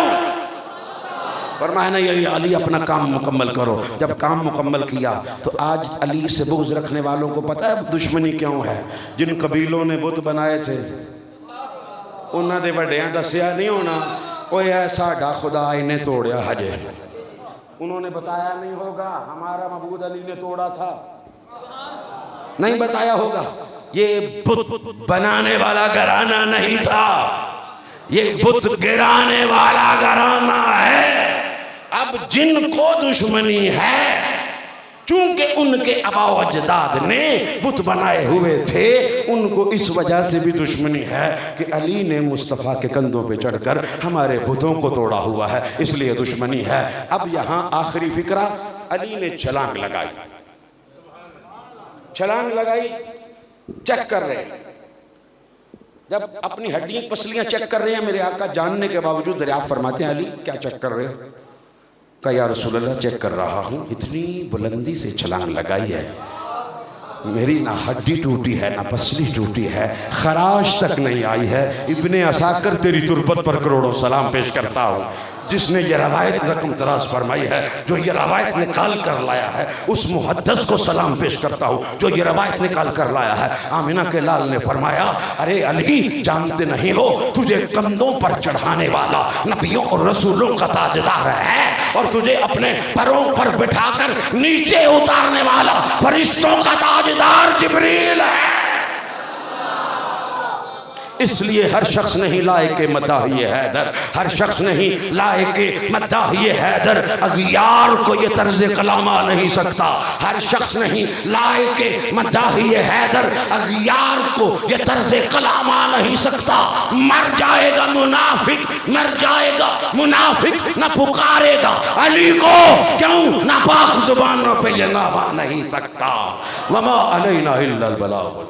[SPEAKER 1] फरमाया नहीं अली अपना काम मुकम्मल करो। जब काम मुकम्मल किया तो आज अली से बुग़्ज़ रखने वालों को पता है दुश्मनी क्यों है? जिन कबीलों ने बुत बनाए थे उन्होंने दे वड्डियां दसिया नहीं होना, ओए साडा खुदा इन्हें तोड़िया हजे। उन्होंने बताया नहीं होगा हमारा मबूद अली ने तोड़ा था, नहीं बताया होगा। ये बुत बनाने वाला घराना नहीं था, ये बुत गिराने वाला घराना है। अब जिनको दुश्मनी है, चूंकि उनके आबाओ अजदाद ने बुत बनाए हुए थे, उनको इस वजह से भी दुश्मनी है कि अली ने मुस्तफ़ा के कंधों पे चढ़कर हमारे बुतों को तोड़ा हुआ है, इसलिए दुश्मनी है। अब यहाँ आखिरी फिक्रा, अली ने छलांग लगाई, छलांग लगाई, चेक कर रहे हैं। जब अपनी हड्डियां पसलियां चेक कर रहे हैं, मेरे आका जानने के बावजूद दरियाफ्त फरमाते हैं, अली क्या चेक कर रहे हो? कहा या रसूल अल्लाह चेक कर रहा हूँ, इतनी बुलंदी से छलांग लगाई है, मेरी ना हड्डी टूटी है ना पसली टूटी है, खराश तक नहीं आई है। इब्ने असाकर तेरी तुरबत पर करोड़ों सलाम पेश करता हूँ। जिसने ये रवायत रकम तराज फरमाई है, जो ये रवायत निकाल कर लाया है, उस मुहद्दिस को सलाम पेश करता हूँ जो ये रवायत निकाल कर लाया है। आमिना के लाल ने फरमाया, अरे अली जानते नहीं हो तुझे कंधों पर चढ़ाने वाला नबियों और रसूलों का ताजदार है, और तुझे अपने पैरों पर बिठाकर नीचे उतारने वाला फरिश्तों का ताजदार जिब्रील है। इसलिए हर शख्स नहीं लायके मदाहिए हैदर, हर शख्स नहीं लायके मदाहिए हैदर, अगियार को ये तर्ज कलाम आ नहीं सकता। हर शख्स नहीं लायके मदाहिए हैदर, अगियार को ये तर्ज कलाम आ नहीं सकता। मर जाएगा मुनाफिक, मर जाएगा मुनाफिक, न पुकारेगा अली को, क्यों नापाक जुबानों पे ये नाम आ नहीं सकता। वमा अलैना इल्लल बलाग।